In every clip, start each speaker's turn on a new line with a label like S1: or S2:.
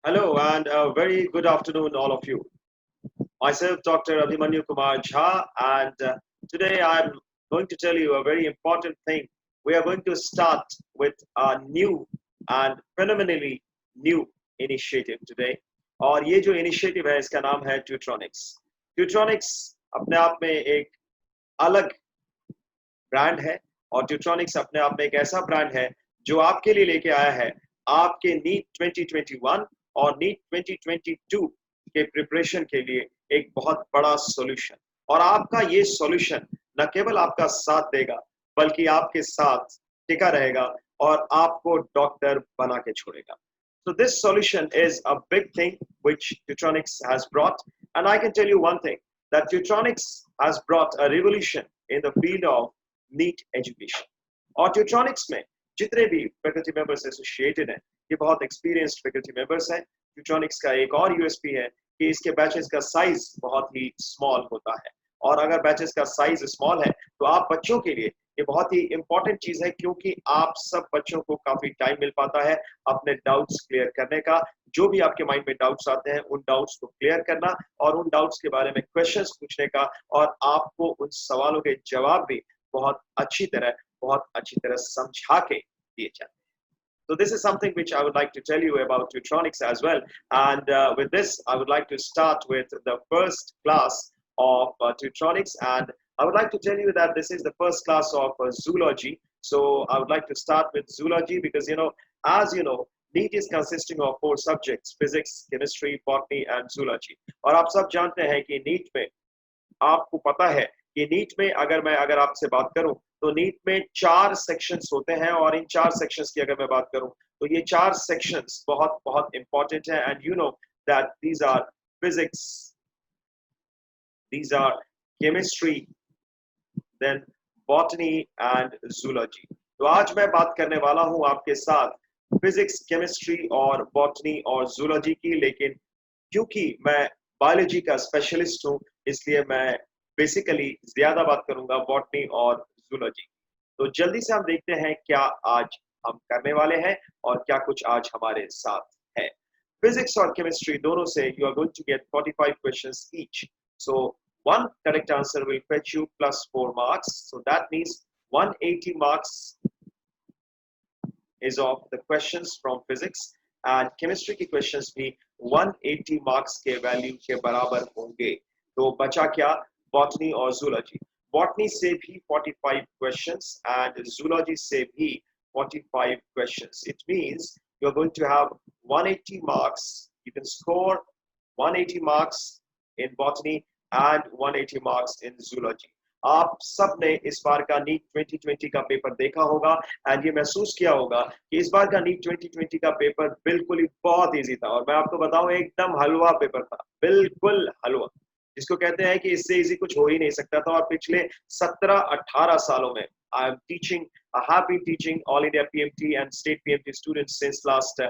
S1: Hello and a very good afternoon, all of you. Myself, Dr. Abhimanyu Kumar Jha, and today I'm going to tell you a very important thing. We are going to start with a new and phenomenally new initiative today. और ये जो initiative है इसका नाम है Tutronics. Tutronics अपने आप में एक अलग ब्रांड है और ट्यूट्रॉनिक्स अपने आप में एक ऐसा ब्रांड है जो आपके लिए लेके आया है आपके नीट 2021 और नीट 2022 के प्रिपरेशन के लिए एक बहुत बड़ा सॉल्यूशन। और आपका ये सॉल्यूशन न केवल आपका साथ देगा बल्कि आपके साथ टिका रहेगा और आपको डॉक्टर बना के छोड़ेगा। So this solution is a big thing which Tutronics has brought, and I can tell you one thing, that Tutronics has brought a revolution in the field of NEET education. और Tutronics में जितने भी faculty members associated हैं ये बहुत experienced faculty members हैं। Tutronics का एक और USP है कि इसके बैचेस का साइज बहुत ही स्मॉल होता है और अगर बैचेस का साइज स्मॉल है तो आप बच्चों के लिए ये बहुत ही इंपॉर्टेंट चीज है क्योंकि आप सब बच्चों को काफी टाइम मिल पाता है अपने डाउट्स क्लियर करने का। जो भी आपके माइंड में डाउट्स आते हैं उन डाउट्स को क्लियर करना और उन डाउट्स के बारे में क्वेश्चंस पूछने का और आपको उन सवालों के जवाब भी बहुत अच्छी तरह समझा के दिए जाते हैं। So this is something which I would like to tell you about Tutronics as well. And with this, I would like to start with the first class of Tutronics. And I would like to tell you that this is the first class of zoology. So I would like to start with zoology because, as you know, NEET is consisting of 4 subjects: physics, chemistry, botany, and zoology. और आप सब जानते हैं कि NEET में आपको पता है कि नीट में अगर आपसे बात करूं तो नीट में 4 सेक्शंस होते हैं और इन 4 सेक्शंस की अगर मैं बात करूं तो ये 4 सेक्शंस बहुत बहुत इंपॉर्टेंट है and you know that these are physics, these are chemistry, then botany and zoology. तो आज मैं बात करने वाला हूं आपके साथ फिजिक्स, केमिस्ट्री और बॉटनी और जूलॉजी की, लेकिन क्योंकि मैं बायोलॉजी का स्पेशलिस्ट हूं इसलिए मैं बेसिकली ज्यादा बात करूंगा बॉटनी और जूलॉजी। तो जल्दी से हम देखते हैं क्या आज हम करने वाले हैं और क्या कुछ आज हमारे साथ है। फिजिक्स और केमिस्ट्री दोनों से you are going to get 45 questions each. So one correct answer will fetch you plus 4 marks. So that means 180 marks is of the questions from physics and chemistry की questions भी 180 marks के value के बराबर होंगे। तो बचा क्या? Botany और जूलॉजी। बॉटनी से भी 45 questions and zoology से भी 45 questions. It means you're going to have 180 marks. You can score 180 marks in botany and 180 marks in zoology. आप सब ने इस बार का नीट 2020 का पेपर देखा होगा एंड ये महसूस किया होगा कि इस बार का नीट 2020 का पेपर बिल्कुल ही बहुत इजी था और मैं आपको बताऊं एकदम हलवा पेपर था, बिल्कुल हलवा, जिसको कहते हैं कि इससे इजी कुछ हो ही नहीं सकता था। और पिछले 17-18 सालों में I have been teaching all India PMT and state PMT students since last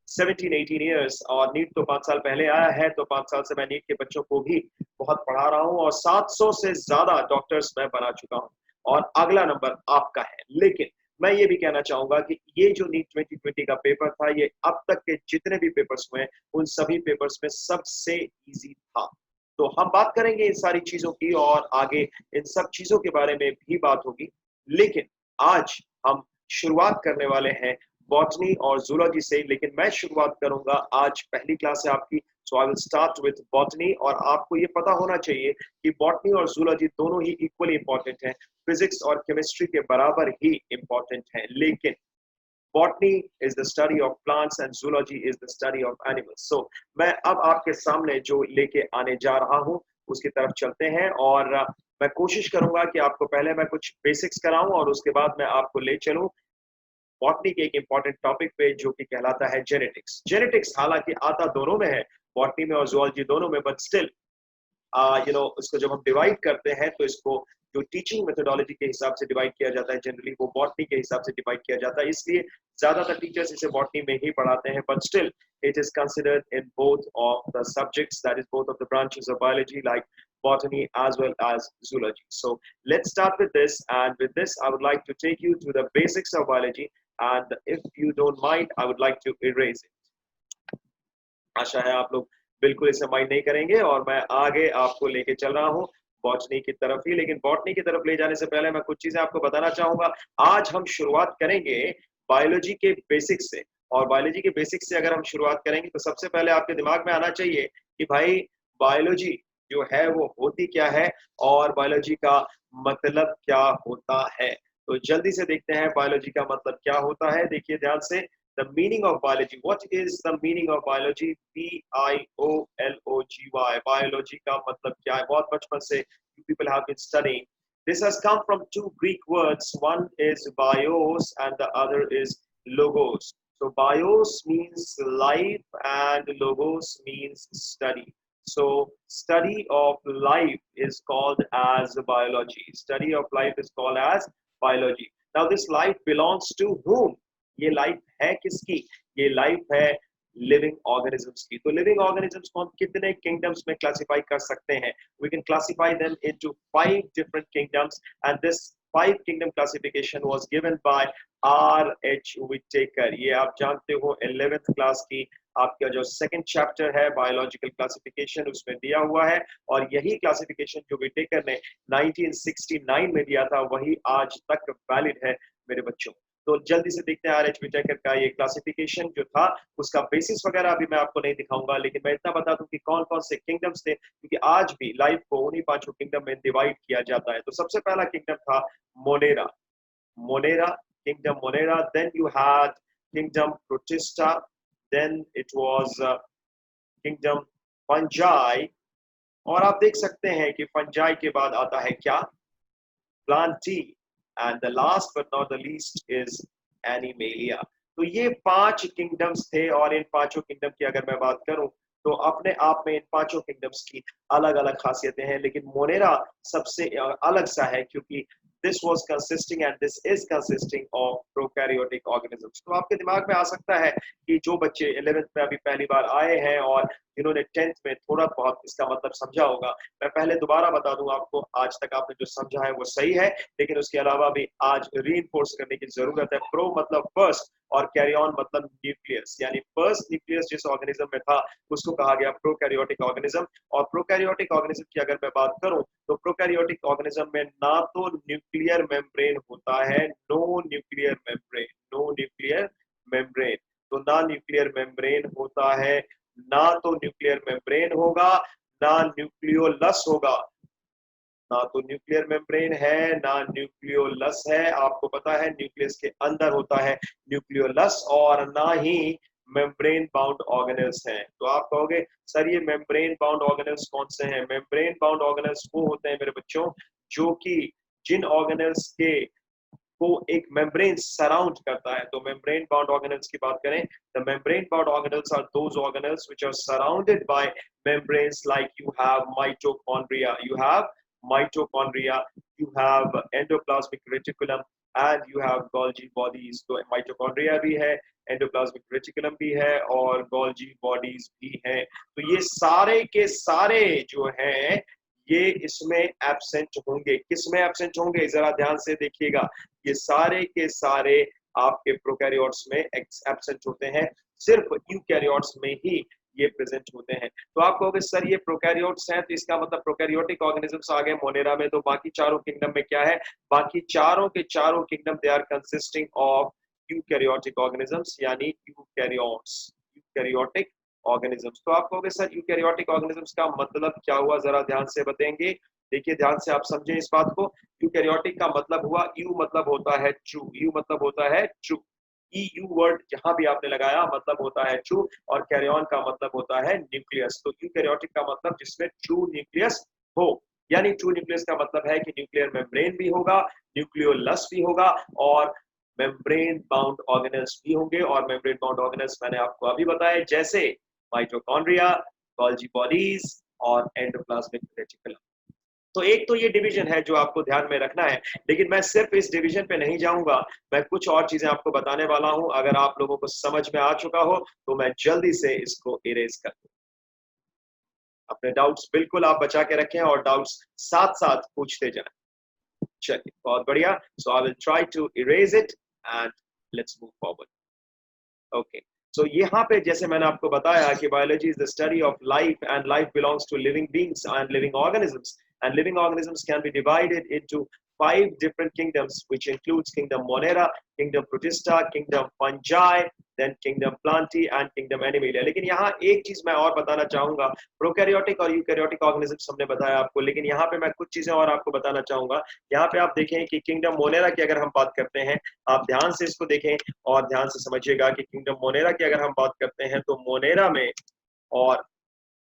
S1: 17-18 years और नीट तो 5 साल पहले आया है, तो 5 साल से मैं नीट के बच्चों को भी बहुत पढ़ा रहा हूँ और 700 से ज्यादा डॉक्टर्स मैं बना चुका हूँ और अगला नंबर आपका है। लेकिन मैं ये भी कहना चाहूंगा कि ये जो नीट 2020 का पेपर था ये अब तक के जितने भी पेपर्स हुए उन सभी पेपर्स में सबसे इजी था। तो हम बात करेंगे इन सारी चीजों की और आगे इन सब चीजों के बारे में भी बात होगी, लेकिन आज हम शुरुआत करने वाले हैं बॉटनी और जूलॉजी से। लेकिन मैं शुरुआत करूंगा, आज पहली क्लास है आपकी, so I will start with botany. और आपको ये पता होना चाहिए कि बॉटनी और जूलॉजी दोनों ही इक्वली इंपॉर्टेंट हैं, फिजिक्स और केमिस्ट्री के बराबर ही इंपॉर्टेंट हैं, लेकिन botany is the study of plants and zoology is the study of animals. So मैं अब आपके सामने जो लेके आने जा रहा हूँ उसकी तरफ चलते हैं और मैं कोशिश करूंगा कि आपको पहले मैं कुछ बेसिक्स कराऊं और उसके बाद मैं आपको ले चलूं बॉटनी के एक इंपॉर्टेंट टॉपिक पे जो कि कहलाता है जेनेटिक्स। जेनेटिक्स हालांकि आता दोनों में है, बॉटनी में और जूलॉजी दोनों में, बट स्टिल इसको जब हम डिवाइड करते हैं तो इसको जो टीचिंग मेथोडोलॉजी के हिसाब से डिवाइड किया जाता है जनरली वो बॉटनी के हिसाब से डिवाइड किया जाता है, इसलिए ज्यादातर टीचर्स इसे बॉटनी में ही पढ़ाते हैं, but still it is considered in both of the subjects, that is both of the branches of biology like botany as well as zoology. So let's start with this, and with this I would like to take you to the basics of biology, and if you don't mind I would like to erase it. आशा है आप लोग बिल्कुल इसे mind नहीं करेंगे और मैं आगे आपको लेके चल रहा हूँ बॉटनी की तरफ ही। लेकिन बॉटनी की तरफ ले जाने से पहले मैं कुछ चीजें आपको बताना चाहूंगा। आज हम शुरुआत करेंगे बायोलॉजी के बेसिक से। और बायोलॉजी के बेसिक से अगर हम शुरुआत करेंगे तो सबसे पहले आपके दिमाग में आना चाहिए कि भाई बायोलॉजी जो है वो होती क्या है और बायोलॉजी का मतलब क्या होता है। तो जल्दी से देखते हैं बायोलॉजी का मतलब क्या होता है। देखिए ध्यान से, the meaning of biology. What is the meaning of biology? BIOLOGY. Biology का मतलब क्या है? बहुत बचपन से you people have been studying. This has come from two Greek words. One is bios and the other is logos. So bios means life and logos means study. So study of life is called as biology. Study of life is called as biology. Now this life belongs to whom? ये life है किसकी? ये life है living organisms की। तो living organisms को हम कितने किंगडम्स में क्लासिफाई कर सकते हैं? We can classify them into 5 different kingdoms and this 5 kingdom classification was given by R.H. Whittaker। ये आप जानते हो 11th क्लास की आपका जो सेकंड चैप्टर है बायोलॉजिकल क्लासिफिकेशन उसमें दिया हुआ है। और यही क्लासिफिकेशन जो विटेकर ने 1969 में दिया था वही आज तक वैलिड है मेरे बच्चों। तो जल्दी से देखते हैं आर एच विटेकर का ये क्लासिफिकेशन जो था उसका बेसिस वगैरह अभी मैं आपको नहीं दिखाऊंगा, लेकिन मैं इतना बता दूं कि कौन कौन से किंगडम्स थे, क्योंकि आज भी लाइफ को उन्हीं 5 किंगडम में डिवाइड किया जाता है। तो सबसे पहला किंगडम था Monera. Monera, kingdom Monera. Then you had kingdom Protista, then it was kingdom Fungi. और आप देख सकते हैं कि फंजाई के बाद आता है क्या? Plantae. And the last but not the least is animalia. तो ये 5 किंगडम्स थे और इन पांचों किंगडम की अगर मैं बात करूं तो अपने आप में इन पांचों किंगडम्स की अलग अलग खासियतें हैं, लेकिन मोनेरा सबसे अलग सा है क्योंकि this was consisting and this is consisting of prokaryotic organisms। तो आपके दिमाग में आ सकता है कि जो बच्चे 11th में अभी पहली बार आए हैं और जिन्होंने 10th में थोड़ा बहुत इसका मतलब समझा होगा, मैं पहले दोबारा बता दूं आपको, आज तक आपने जो समझा है वो सही है, लेकिन उसके अलावा भी आज रीइंफोर्स करने की जरूरत है। प्रो मतलब फर्स्ट और कैरी ऑन मतलब न्यूक्लियस, यानी फर्स्ट न्यूक्लियस जिस ऑर्गेनिज्म में था उसको कहा गया प्रोकैरियोटिक ऑर्गेनिज्म। और प्रोकैरियोटिक ऑर्गेनिज्म की अगर मैं बात करूं तो प्रोकैरियोटिक ऑर्गेनिज्म में ना तो न्यूक्लियर मेम्ब्रेन होता है, no nuclear membrane, no nuclear membrane. तो ना न्यूक्लियर मेम्ब्रेन होता है, ना तो न्यूक्लियर मेम्ब्रेन होगा, ना न्यूक्लियोलस होगा। ना तो न्यूक्लियर मेम्ब्रेन है ना न्यूक्लियोलस है। आपको पता है न्यूक्लियस के अंदर होता है न्यूक्लियोलस, और ना ही मेम्ब्रेन बाउंड ऑर्गेनेल्स हैं। तो आप कहोगे सर ये मेम्ब्रेन बाउंड ऑर्गेनेल्स कौन से हैं? मेम्ब्रेन बाउंड ऑर्गेनेल्स वो होते हैं मेरे बच्चों जो कि जिन ऑर्गेनेल्स के को एक मेम्ब्रेन सराउंड करता है। तो मेम्ब्रेन बाउंड ऑर्गेनेल्स की बात करें, the membrane bound organelles are those organelles which are surrounded by membranes, like you have mitochondria, you have endoplasmic reticulum and you have Golgi bodies। तो माइटोकॉन्ड्रिया भी है, endoplasmic reticulum भी है और Golgi bodies भी हैं। तो ये सारे के सारे जो हैं ये इसमें एब्सेंट होंगे। किस में एब्सेंट होंगे जरा ध्यान से देखिएगा, ये सारे के सारे आपके प्रोकैरियोट्स में एब्सेंट होते हैं, सिर्फ यूकैरियोट्स में ही ये प्रेजेंट होते हैं। तो आप कहोगे सर ये प्रोकैरियोट्स हैं तो इसका मतलब प्रोकैरियोटिक ऑर्गेनिजम्स आ गए मोनेरा में, तो बाकी चारों किंगडम में क्या है? बाकी चारों के चारों kingdom they are consisting of eukaryotic organisms, यानी यूकैरियोटिक ऑर्गेनिजम्स। तो आप कहोगे सर यूकैरियोटिक ऑर्गेनिजम्स का मतलब क्या हुआ, जरा ध्यान से बताएंगे। देखिए ध्यान से आप समझें इस बात को। यूकैरियोटिक का मतलब हुआ, यू मतलब होता है ट्रू, यू मतलब होता है ट्रू। यू वर्ड जहां भी आपने लगाया मतलब होता है ट्रू, और कैरियन का मतलब होता है न्यूक्लियस। तो यूकैरियोटिक का मतलब जिसमें ट्रू न्यूक्लियस हो, यानी ट्रू न्यूक्लियस का मतलब है कि न्यूक्लियर मेम्ब्रेन भी होगा, न्यूक्लियोलस भी होगा और मेम्ब्रेन बाउंड ऑर्गेनेल्स भी होंगे। और मेम्ब्रेन बाउंड ऑर्गेनेल्स मैंने आपको अभी बताया, जैसे माइटोकॉन्ड्रिया, गोल्जी बॉडीज और एंडोप्लाज्मिक रेटिकुलम। तो एक तो ये डिवीजन है जो आपको ध्यान में रखना है, लेकिन मैं सिर्फ इस डिवीजन पे नहीं जाऊंगा, मैं कुछ और चीजें आपको बताने वाला हूं। अगर आप लोगों को समझ में आ चुका हो तो मैं जल्दी से इसको इरेज कर दूं। अपने डाउट्स बिल्कुल आप बचा के रखें और डाउट्स साथ साथ पूछते जाएं। चलिए बहुत बढ़िया। So I will try to erase it and let's move forward. Okay, so यहाँ पे जैसे मैंने आपको बताया कि biology is the study of life and life belongs to living beings and living organisms and living organisms can be divided into 5 different kingdoms, which includes kingdom Monera, kingdom Protista, kingdom Fungi, then kingdom Plantae and kingdom Animalia. लेकिन यहाँ एक चीज मैं और बताना चाहूंगा, prokaryotic और eukaryotic organisms हमने बताया आपको, लेकिन यहाँ पे मैं कुछ चीजें और आपको बताना चाहूंगा। यहाँ पे आप देखें कि किंगडम मोनेरा की अगर हम बात करते हैं, आप ध्यान से इसको देखें और ध्यान से समझिएगा कि किंगडम मोनेरा की अगर हम बात करते हैं तो मोनेरा में, और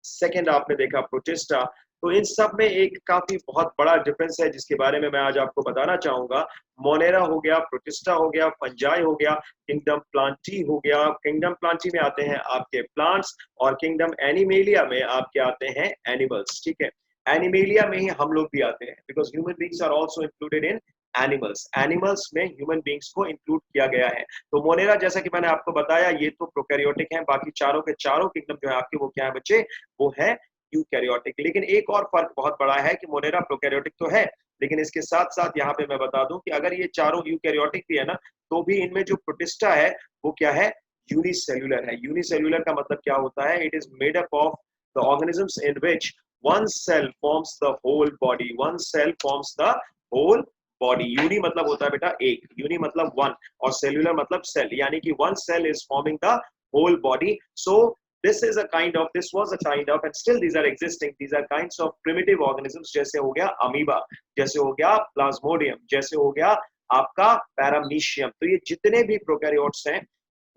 S1: सेकंड आपने देखा प्रोटिस्टा, तो इन सब में एक काफी बहुत बड़ा डिफरेंस है जिसके बारे में मैं आज आपको बताना चाहूंगा। मोनेरा हो गया, प्रोटिस्टा हो गया, फंजाई हो गया, किंगडम प्लांटी हो गया। किंगडम प्लांटी में आते हैं आपके प्लांट्स और किंगडम एनिमेलिया में आपके आते हैं एनिमल्स। ठीक है, एनिमेलिया में ही हम लोग भी आते हैं because human beings are also included in animals. Animals में ह्यूमन बींग्स को इंक्लूड किया गया है। तो मोनेरा जैसा कि मैंने आपको बताया ये तो प्रोकैरियोटिक है, बाकी चारों के चारों किंगडम जो है आपके वो क्या है बच्चे, वो है यूकैरियोटिक। लेकिन एक और फर्क बहुत बड़ा है कि मोनेरा प्रोकैरियोटिक तो है, लेकिन इसके साथ साथ यहाँ पे मैं बता दूं कि अगर ये चारों यूकैरियोटिक भी है ना, तो भी इनमें जो प्रोटिस्टा है वो क्या है, यूनिसेल्युलर है। यूनिसेल्युलर का मतलब क्या होता है, it is made up of the organisms in which one cell forms the whole body, one cell forms the whole body. Uni मतलब होता है बेटा एक, यूनि मतलब वन, और सेल्युलर मतलब सेल, यानी कि one cell is forming the whole body. So this is a kind of, this was a kind of, and still these are existing, these are kinds of primitive organisms, जैसे हो गया amoeba, जैसे हो गया Plasmodium, जैसे हो गया आपका पैरामीशियम। तो ये जितने भी प्रोकैरियोट्स हैं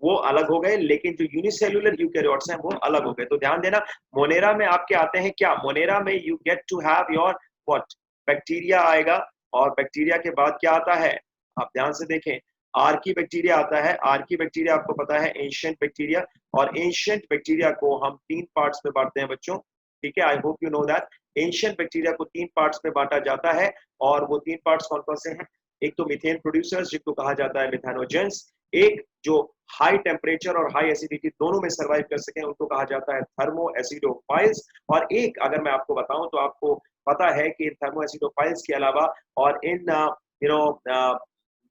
S1: वो अलग हो गए, लेकिन जो यूनिसेल्युलर यूकैरियोट्स हैं वो अलग हो गए। तो ध्यान देना, मोनेरा में आपके आते हैं क्या, मोनेरा में you get to have your what, bacteria आएगा, और बैक्टीरिया के बाद क्या आता है, आप ध्यान से देखें, आर्की बैक्टीरिया आता है। आर्की बैक्टीरिया आपको पता है एंशिएंट बैक्टीरिया, और एंशिएंट बैक्टीरिया को हम 3 पार्ट्स में बांटते हैं बच्चों। ठीक है, आई hope you know that. Ancient bacteria को 3 पार्ट्स में बांटा जाता है, और वो 3 पार्ट्स कौन कौन से हैं, एक तो मीथेन प्रोड्यूसर्स जिनको कहा जाता है मिथेनोजेंस, एक जो हाई टेम्परेचर और हाई एसिडिटी दोनों में सर्वाइव कर सके उनको कहा जाता है थर्मो एसिडोफाइल्स, और एक अगर मैं आपको बताऊं तो आपको पता है कि इन थर्मो एसिडोफाइल्स के अलावा और इन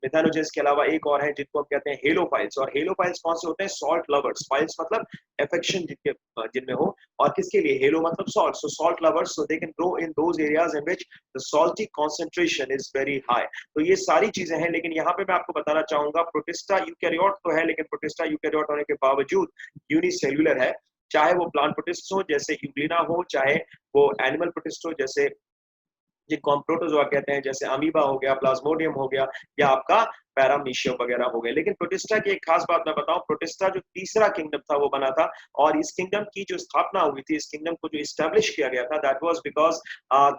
S1: मिथेनोजेंस के अलावा एक और है जिनको हम कहते हैं हेलोफाइल्स। और हेलोफाइल्स कौन से होते हैं, सॉल्ट लवर्स। फाइल्स मतलब अफेक्शन जिनमें हो, और किसके लिए, हेलो मतलब salt, so salt lovers, so they can grow in those areas in which the salty concentration is very high. तो ये सारी चीजें हैं, लेकिन यहाँ पे मैं आपको बताना चाहूंगा प्रोटिस्टा यूकैरियोट तो है, लेकिन प्रोटिस्टा यूकैरियोट होने के बावजूद यूनिसेल्युलर है। चाहे वो प्लांट प्रोटिस्ट हो जैसे यूग्लिना हो, चाहे वो एनिमल प्रोटिस्ट हो जैसे जिनको हम प्रोटोजोआ कहते हैं, जैसे अमीबा हो गया, प्लाज्मोडियम हो गया, या आपका पैरामीशियम वगैरह हो गया। लेकिन प्रोटिस्टा की एक खास बात मैं बताऊं, प्रोटिस्टा जो तीसरा किंगडम था वो बना था, और इस किंगडम की जो स्थापना हुई थी, इस किंगडम को जो इस्टेब्लिश किया गया था, that was because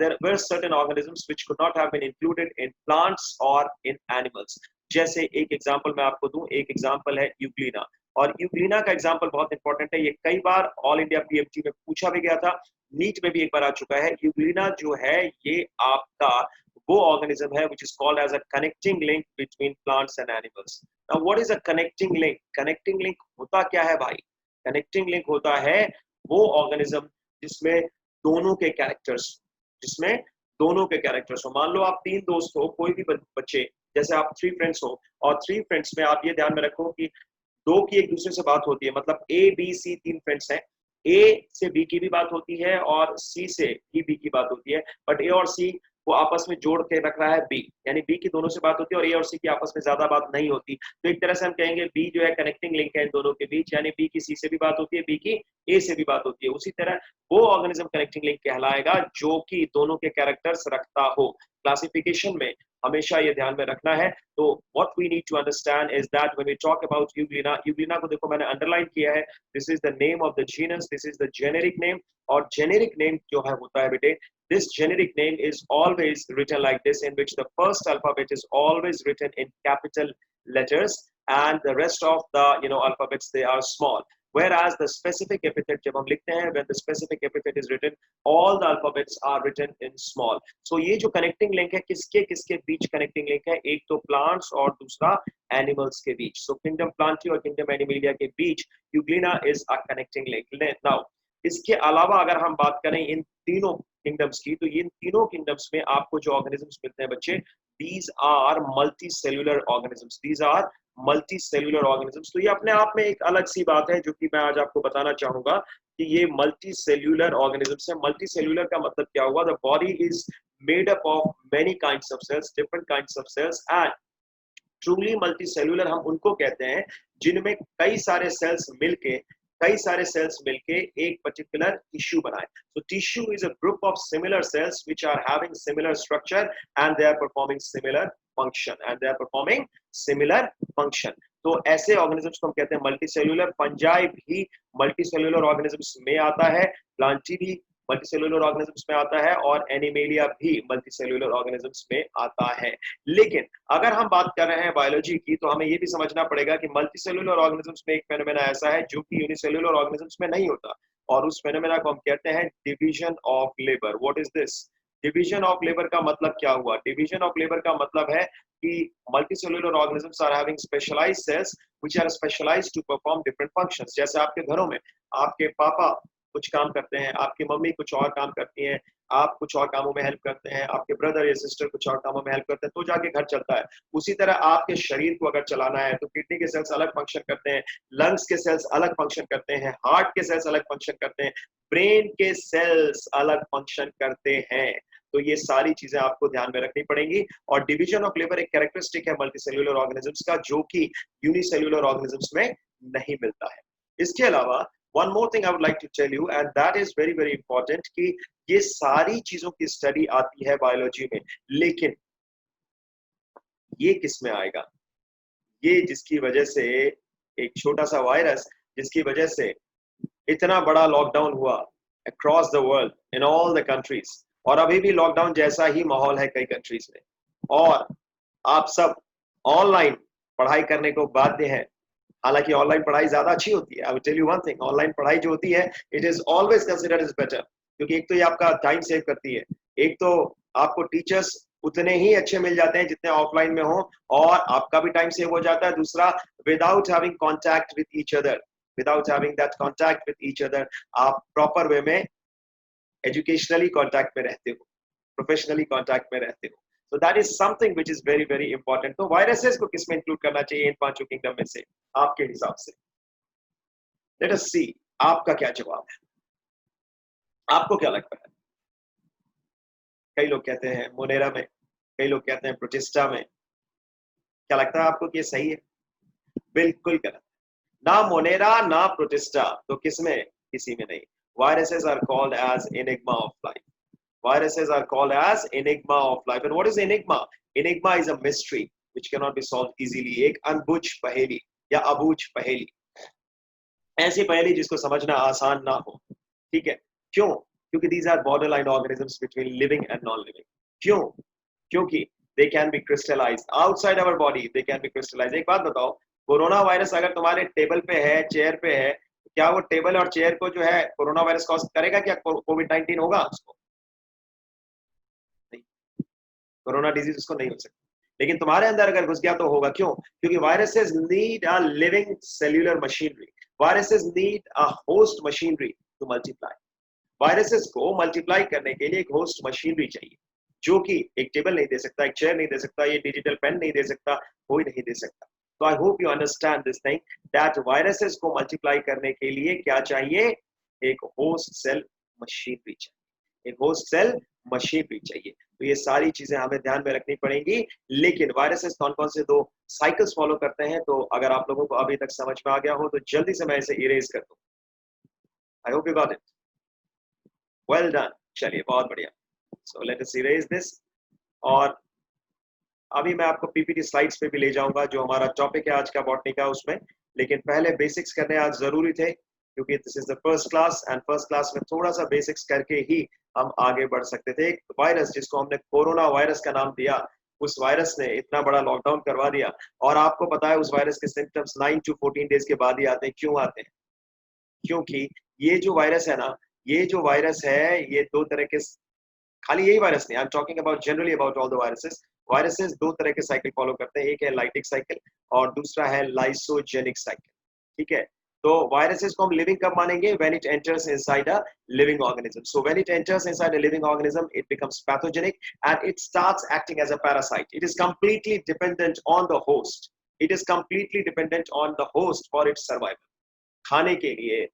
S1: there were certain organisms which could not have been included in plants और इन एनिमल्स। जैसे एक एग्जांपल मैं आपको दूं, एक एग्जांपल है यूग्लिना, और यूग्लिना का एग्जांपल बहुत इंपॉर्टेंट है, ये कई बार ऑल इंडिया पीएमटी में पूछा भी गया था, नीट में भी एक बार आ चुका है। यूग्लिना जो है ये आपका वो ऑर्गेनिज्म है which is called as a connecting link between plants and animals. Now what is a connecting link? Connecting link होता क्या है भाई, connecting link होता है वो ऑर्गेनिज्म जिसमें दोनों के कैरेक्टर्स, जिसमें दोनों के कैरेक्टर्स हो। मान लो आप 3 दोस्त हो, कोई भी बच्चे, जैसे आप 3 फ्रेंड्स हो, और 3 फ्रेंड्स में आप ये ध्यान में रखो कि 2 की एक दूसरे से बात होती है, मतलब ए बी सी 3 फ्रेंड्स हैं, ए से बी की भी बात होती है और सी से भी बी की बात होती है, बट ए और सी को आपस में जोड़ के रख रहा है बी, यानी बी की दोनों से बात होती है और ए और सी की आपस में ज्यादा बात नहीं होती। तो एक तरह से हम कहेंगे बी जो है कनेक्टिंग लिंक है इन दोनों के बीच, यानी बी की सी से भी बात होती है, बी की ए से भी बात होती है। उसी तरह वो ऑर्गेनिज्म कनेक्टिंग लिंक कहलाएगा जो कि दोनों के कैरेक्टर्स रखता हो। क्लासिफिकेशन में हमेशा ये ध्यान में रखना है। तो what we need to understand is that when we talk about Euglena, Euglena को देखो मैंने अंडरलाइन किया है, this is the name of the genus, this is the generic name, और generic name जो है होता है बेटे, this generic name is always written like this, in which the first alphabet is always written in capital letters and the rest of the alphabets they are small. Whereas the specific epithet जब हम लिखते हैं, when the specific epithet is written, all the alphabets are written in small. So ये जो connecting link है किसके किसके बीच connecting link है, एक तो plants और दूसरा animals के बीच। So kingdom Plantae और kingdom Animalia के बीच Euglena is a connecting link. Now इसके अलावा अगर हम बात करें इन तीनों किंगडम्स की, तो इन तीनों किंगडम्स में आपको जो ऑर्गेनिजम्स मिलते हैं बच्चे, these are multicellular organisms. These are multi cellular organisms. तो ये अपने आप में एक अलग सी बात है जो कि मैं आज आपको बताना चाहूंगा कि ये मल्टी सेल्यूलर ऑर्गेनिजम्स है। मल्टी सेल्यूलर का मतलब क्या हुआ? The body is made up of many kinds of cells, different kinds of cells, and truly multi cellular हम उनको कहते हैं जिनमें कई सारे सेल्स मिलके एक पर्टिकुलर टिश्यू बनाए। So tissue is a group of similar cells which are having similar structure and they are performing similar function. तो ऐसे ऑर्गेनिजम्स को हम कहते हैं मल्टी सेल्यूलर। फंजाई भी मल्टी सेल्यूलर ऑर्गेनिजम्स में आता है, प्लांटी भी मल्टी सेल्यूलर ऑर्गेनिजम्स में आता है और एनिमेलिया भी मल्टी सेल्यूलर ऑर्गेनिजम्स में आता है। लेकिन अगर हम बात कर रहे हैं बायोलॉजी की तो हमें यह भी समझना पड़ेगा कि मल्टी सेल्यूलर ऑर्गेनिजम्स में एक फेनोमेना ऐसा है जो कि यूनिसेल्यूलर ऑर्गेनिजम्स में नहीं होता और उस फेनोमेना को हम कहते हैं division of labour. What is this? Division of labour का मतलब क्या हुआ? डिवीजन ऑफ लेबर का मतलब है कि multicellular organisms are having specialised cells which are specialised to perform different functions. जैसे आपके घरों में आपके पापा कुछ काम करते हैं, आपकी मम्मी कुछ और काम करती हैं, आप कुछ और कामों में हेल्प करते हैं, आपके ब्रदर या सिस्टर कुछ और कामों में हेल्प करते हैं, तो जाके घर चलता है। उसी तरह आपके शरीर को अगर चलाना है तो किडनी के सेल्स अलग फंक्शन करते हैं, लंग्स के सेल्स अलग फंक्शन करते हैं, हार्ट के सेल्स अलग फंक्शन करते हैं, ब्रेन के सेल्स अलग फंक्शन करते हैं। तो ये सारी चीजें आपको ध्यान में रखनी पड़ेंगी और डिवीजन ऑफ लेबर एक कैरेक्टरिस्टिक है मल्टीसेल्युलर ऑर्गेनिजम्स का जो कि यूनिसेल्युलर ऑर्गेनिजम्स में नहीं मिलता है। इसके अलावा one more thing I would like to tell you and that is very very important कि ये सारी चीजों की स्टडी आती है बायोलॉजी में, लेकिन ये किस में आएगा? ये जिसकी वजह से एक छोटा सा वायरस जिसकी वजह से इतना बड़ा लॉकडाउन हुआ across the world in all the countries और अभी भी लॉकडाउन जैसा ही माहौल है कई कंट्रीज में और आप सब ऑनलाइन पढ़ाई करने को बाध्य हैं। हालांकि ऑनलाइन पढ़ाई ज्यादा अच्छी होती है। I will tell you one thing, online पढ़ाई जो होती है it is always considered is better क्योंकि एक तो ये आपका टाइम सेव करती है, एक तो आपको टीचर्स उतने ही अच्छे मिल जाते हैं जितने ऑफलाइन में हो और आपका भी टाइम सेव हो जाता है। दूसरा, without having contact with each other, without having that contact with each other आप प्रॉपर वे में एजुकेशनली कांटेक्ट में रहते हो, प्रोफेशनली कांटेक्ट में रहते हो। So that is something which is very very important. तो वायरसेस को किस में इंक्लूड करना चाहिए इन पांचों किंगडम में से आपके हिसाब से? Let us see आपका क्या जवाब है, आपको क्या लगता है? कई लोग कहते हैं मोनेरा में, कई लोग कहते हैं प्रोटिस्टा में। क्या लगता है आपको कि ये सही है? बिल्कुल गलत। ना मोनेरा ना प्रोटिस्टा, तो किसमें? किसी में नहीं। Viruses are called as enigma of life. Viruses are called as enigma of life. And what is enigma? Enigma is a mystery which cannot be solved easily. एक अनबुझ पहेली या अबूझ पहेली, ऐसी पहेली जिसको समझना आसान ना हो। ठीक है, क्यों? क्योंकि these are borderline organisms between living and non-living. क्यों? क्योंकि they can be crystallized outside our body. They can be crystallized. एक बात बताओ, कोरोना वायरस अगर तुम्हारे टेबल पे है, चेयर पे है, क्या वो टेबल और चेयर को जो है कोरोना वायरस कॉज करेगा? क्या कोविड-19 होगा उसको? कोरोना डिजीज उसको नहीं हो सकती, लेकिन तुम्हारे अंदर अगर घुस गया तो होगा। क्यों? क्योंकि viruses need a living cellular machinery, viruses need a host machinery to multiply. Viruses को मल्टीप्लाई करने के लिए एक होस्ट मशीनरी चाहिए जो कि एक टेबल नहीं दे सकता, एक चेयर नहीं दे सकता, ये डिजिटल पेन नहीं दे सकता, कोई नहीं दे सकता। तो आई hope you understand this thing that viruses को मल्टीप्लाई करने के लिए क्या चाहिए? एक होस्ट सेल मशीनरी चाहिए, एक होस्ट सेल मशीनरी चाहिए। तो ये सारी चीजें हमें ध्यान में रखनी पड़ेंगी। लेकिन वायरसेस कौन कौन से दो साइकिल्स फॉलो करते हैं, तो अगर आप लोगों को अभी तक समझ में आ गया हो तो जल्दी से मैं इसे इरेज कर दूं। आई hope you got it, well done. चलिए, बहुत बढ़िया। So let us erase this और अभी मैं आपको पीपीटी स्लाइड्स पे भी ले जाऊंगा जो हमारा टॉपिक है आज का बॉटनी का उसमें। लेकिन पहले बेसिक्स करने आज जरूरी थे क्योंकि this is the first class and first class में थोड़ा सा बेसिक्स करके ही हम आगे बढ़ सकते थे। एक वायरस जिसको हमने कोरोना वायरस का नाम दिया, उस वायरस ने इतना बड़ा लॉकडाउन करवा दिया और आपको पता है उस वायरस के सिम्टम्स 9 to 14 डेज के बाद ही आते हैं। क्यों आते हैं? क्योंकि ये जो वायरस है ना, ये जो वायरस है ये दो तरह के, खाली यही वायरस नहीं, I am talking about generally about all the viruses. Viruses दो तरह के साइकिल फॉलो करते हैं, एक है लाइटिक साइकिल और दूसरा है लाइसोजेनिक साइकिल। ठीक है, तो वायरसेस को हम लिविंग कब मानेंगे? When it enters inside a living organism. So when it enters inside a living organism it becomes pathogenic and it starts acting as a parasite. It is completely dependent on the host, it is completely dependent on the host for its survival. खाने के लिए,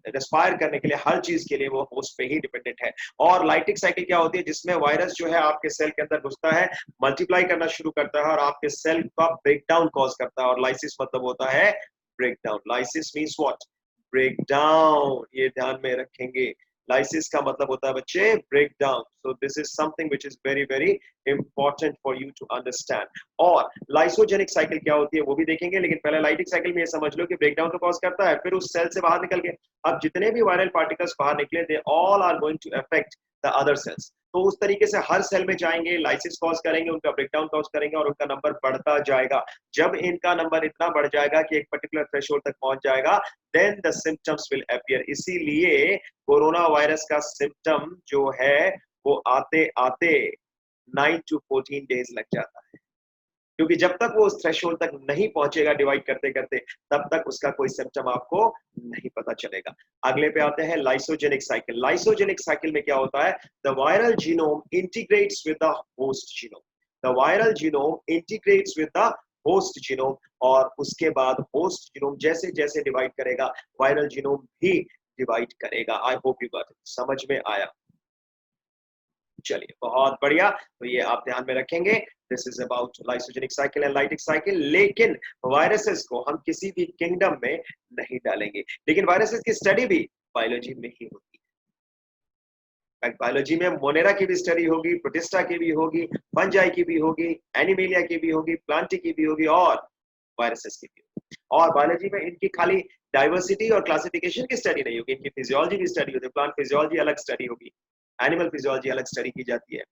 S1: respire करने के लिए, हर चीज के लिए वो होस्ट पे ही डिपेंडेंट है। और लाइटिक साइकिल क्या होती है, जिसमें वायरस जो है आपके सेल के अंदर घुसता है, मल्टीप्लाई करना शुरू करता है और आपके सेल का ब्रेकडाउन कॉज करता है। और लाइसिस मतलब होता है breakdown. Lysis means what? Breakdown. ये ध्यान में रखेंगे, लाइसिस का मतलब होता है बच्चे breakdown. So this is something which is very very important for you to understand. और लाइसोजेनिक साइकिल क्या होती है वो भी देखेंगे, लेकिन पहले लाइटिक साइकिल में ये समझ लो कि ब्रेकडाउन तो कॉज करता है, फिर उस सेल से बाहर निकल गए। अब जितने भी वायरल पार्टिकल्स बाहर निकले, they all are going to affect the other cells. तो उस तरीके से हर सेल में जाएंगे, लाइसिस कॉज करेंगे, उनका ब्रेकडाउन कॉज करेंगे और उनका नंबर बढ़ता जाएगा। जब इनका नंबर इतना बढ़ जाएगा कि एक पर्टिकुलर थ्रेशोल्ड तक पहुंच जाएगा, then the symptoms will appear. इसीलिए कोरोना वायरस का सिम्टम जो है वो आते आते 9 to 14 डेज लग जाता है, क्योंकि जब तक वो उस थ्रेशोल्ड तक नहीं पहुंचेगा डिवाइड करते करते, तब तक उसका कोई सिम्टम आपको नहीं पता चलेगा। अगले पे आते हैं लाइसोजेनिक साइकिल। लाइसोजेनिक साइकिल में क्या होता है? The viral genome integrates with the host genome. The viral genome integrates with the host genome, और उसके बाद होस्ट जीनोम जैसे जैसे डिवाइड करेगा, वायरल जीनोम भी डिवाइड करेगा। आई होप यू गॉट इट। समझ में आया? चलिए, बहुत बढ़िया। तो ये आप ध्यान में रखेंगे, this is about lysogenic cycle and lytic cycle. लेकिन वायरसेस को हम किसी भी किंगडम में नहीं डालेंगे, लेकिन वायरसेस की स्टडी भी बायोलॉजी में ही होती है। बायोलॉजी में मोनेरा की भी स्टडी होगी, प्रोटिस्टा की भी होगी, फंजाई की भी होगी, एनिमेलिया की भी होगी, प्लांटी की भी होगी और वायरसेस की भी होगी। और बायोलॉजी में इनकी खाली डाइवर्सिटी और क्लासिफिकेशन की स्टडी नहीं होगी, इनकी फिजियोलॉजी भी स्टडी होती है। प्लांट फिजियोलॉजी अलग स्टडी होगी, एनिमल फिजियोलॉजी अलग स्टडी की जाती है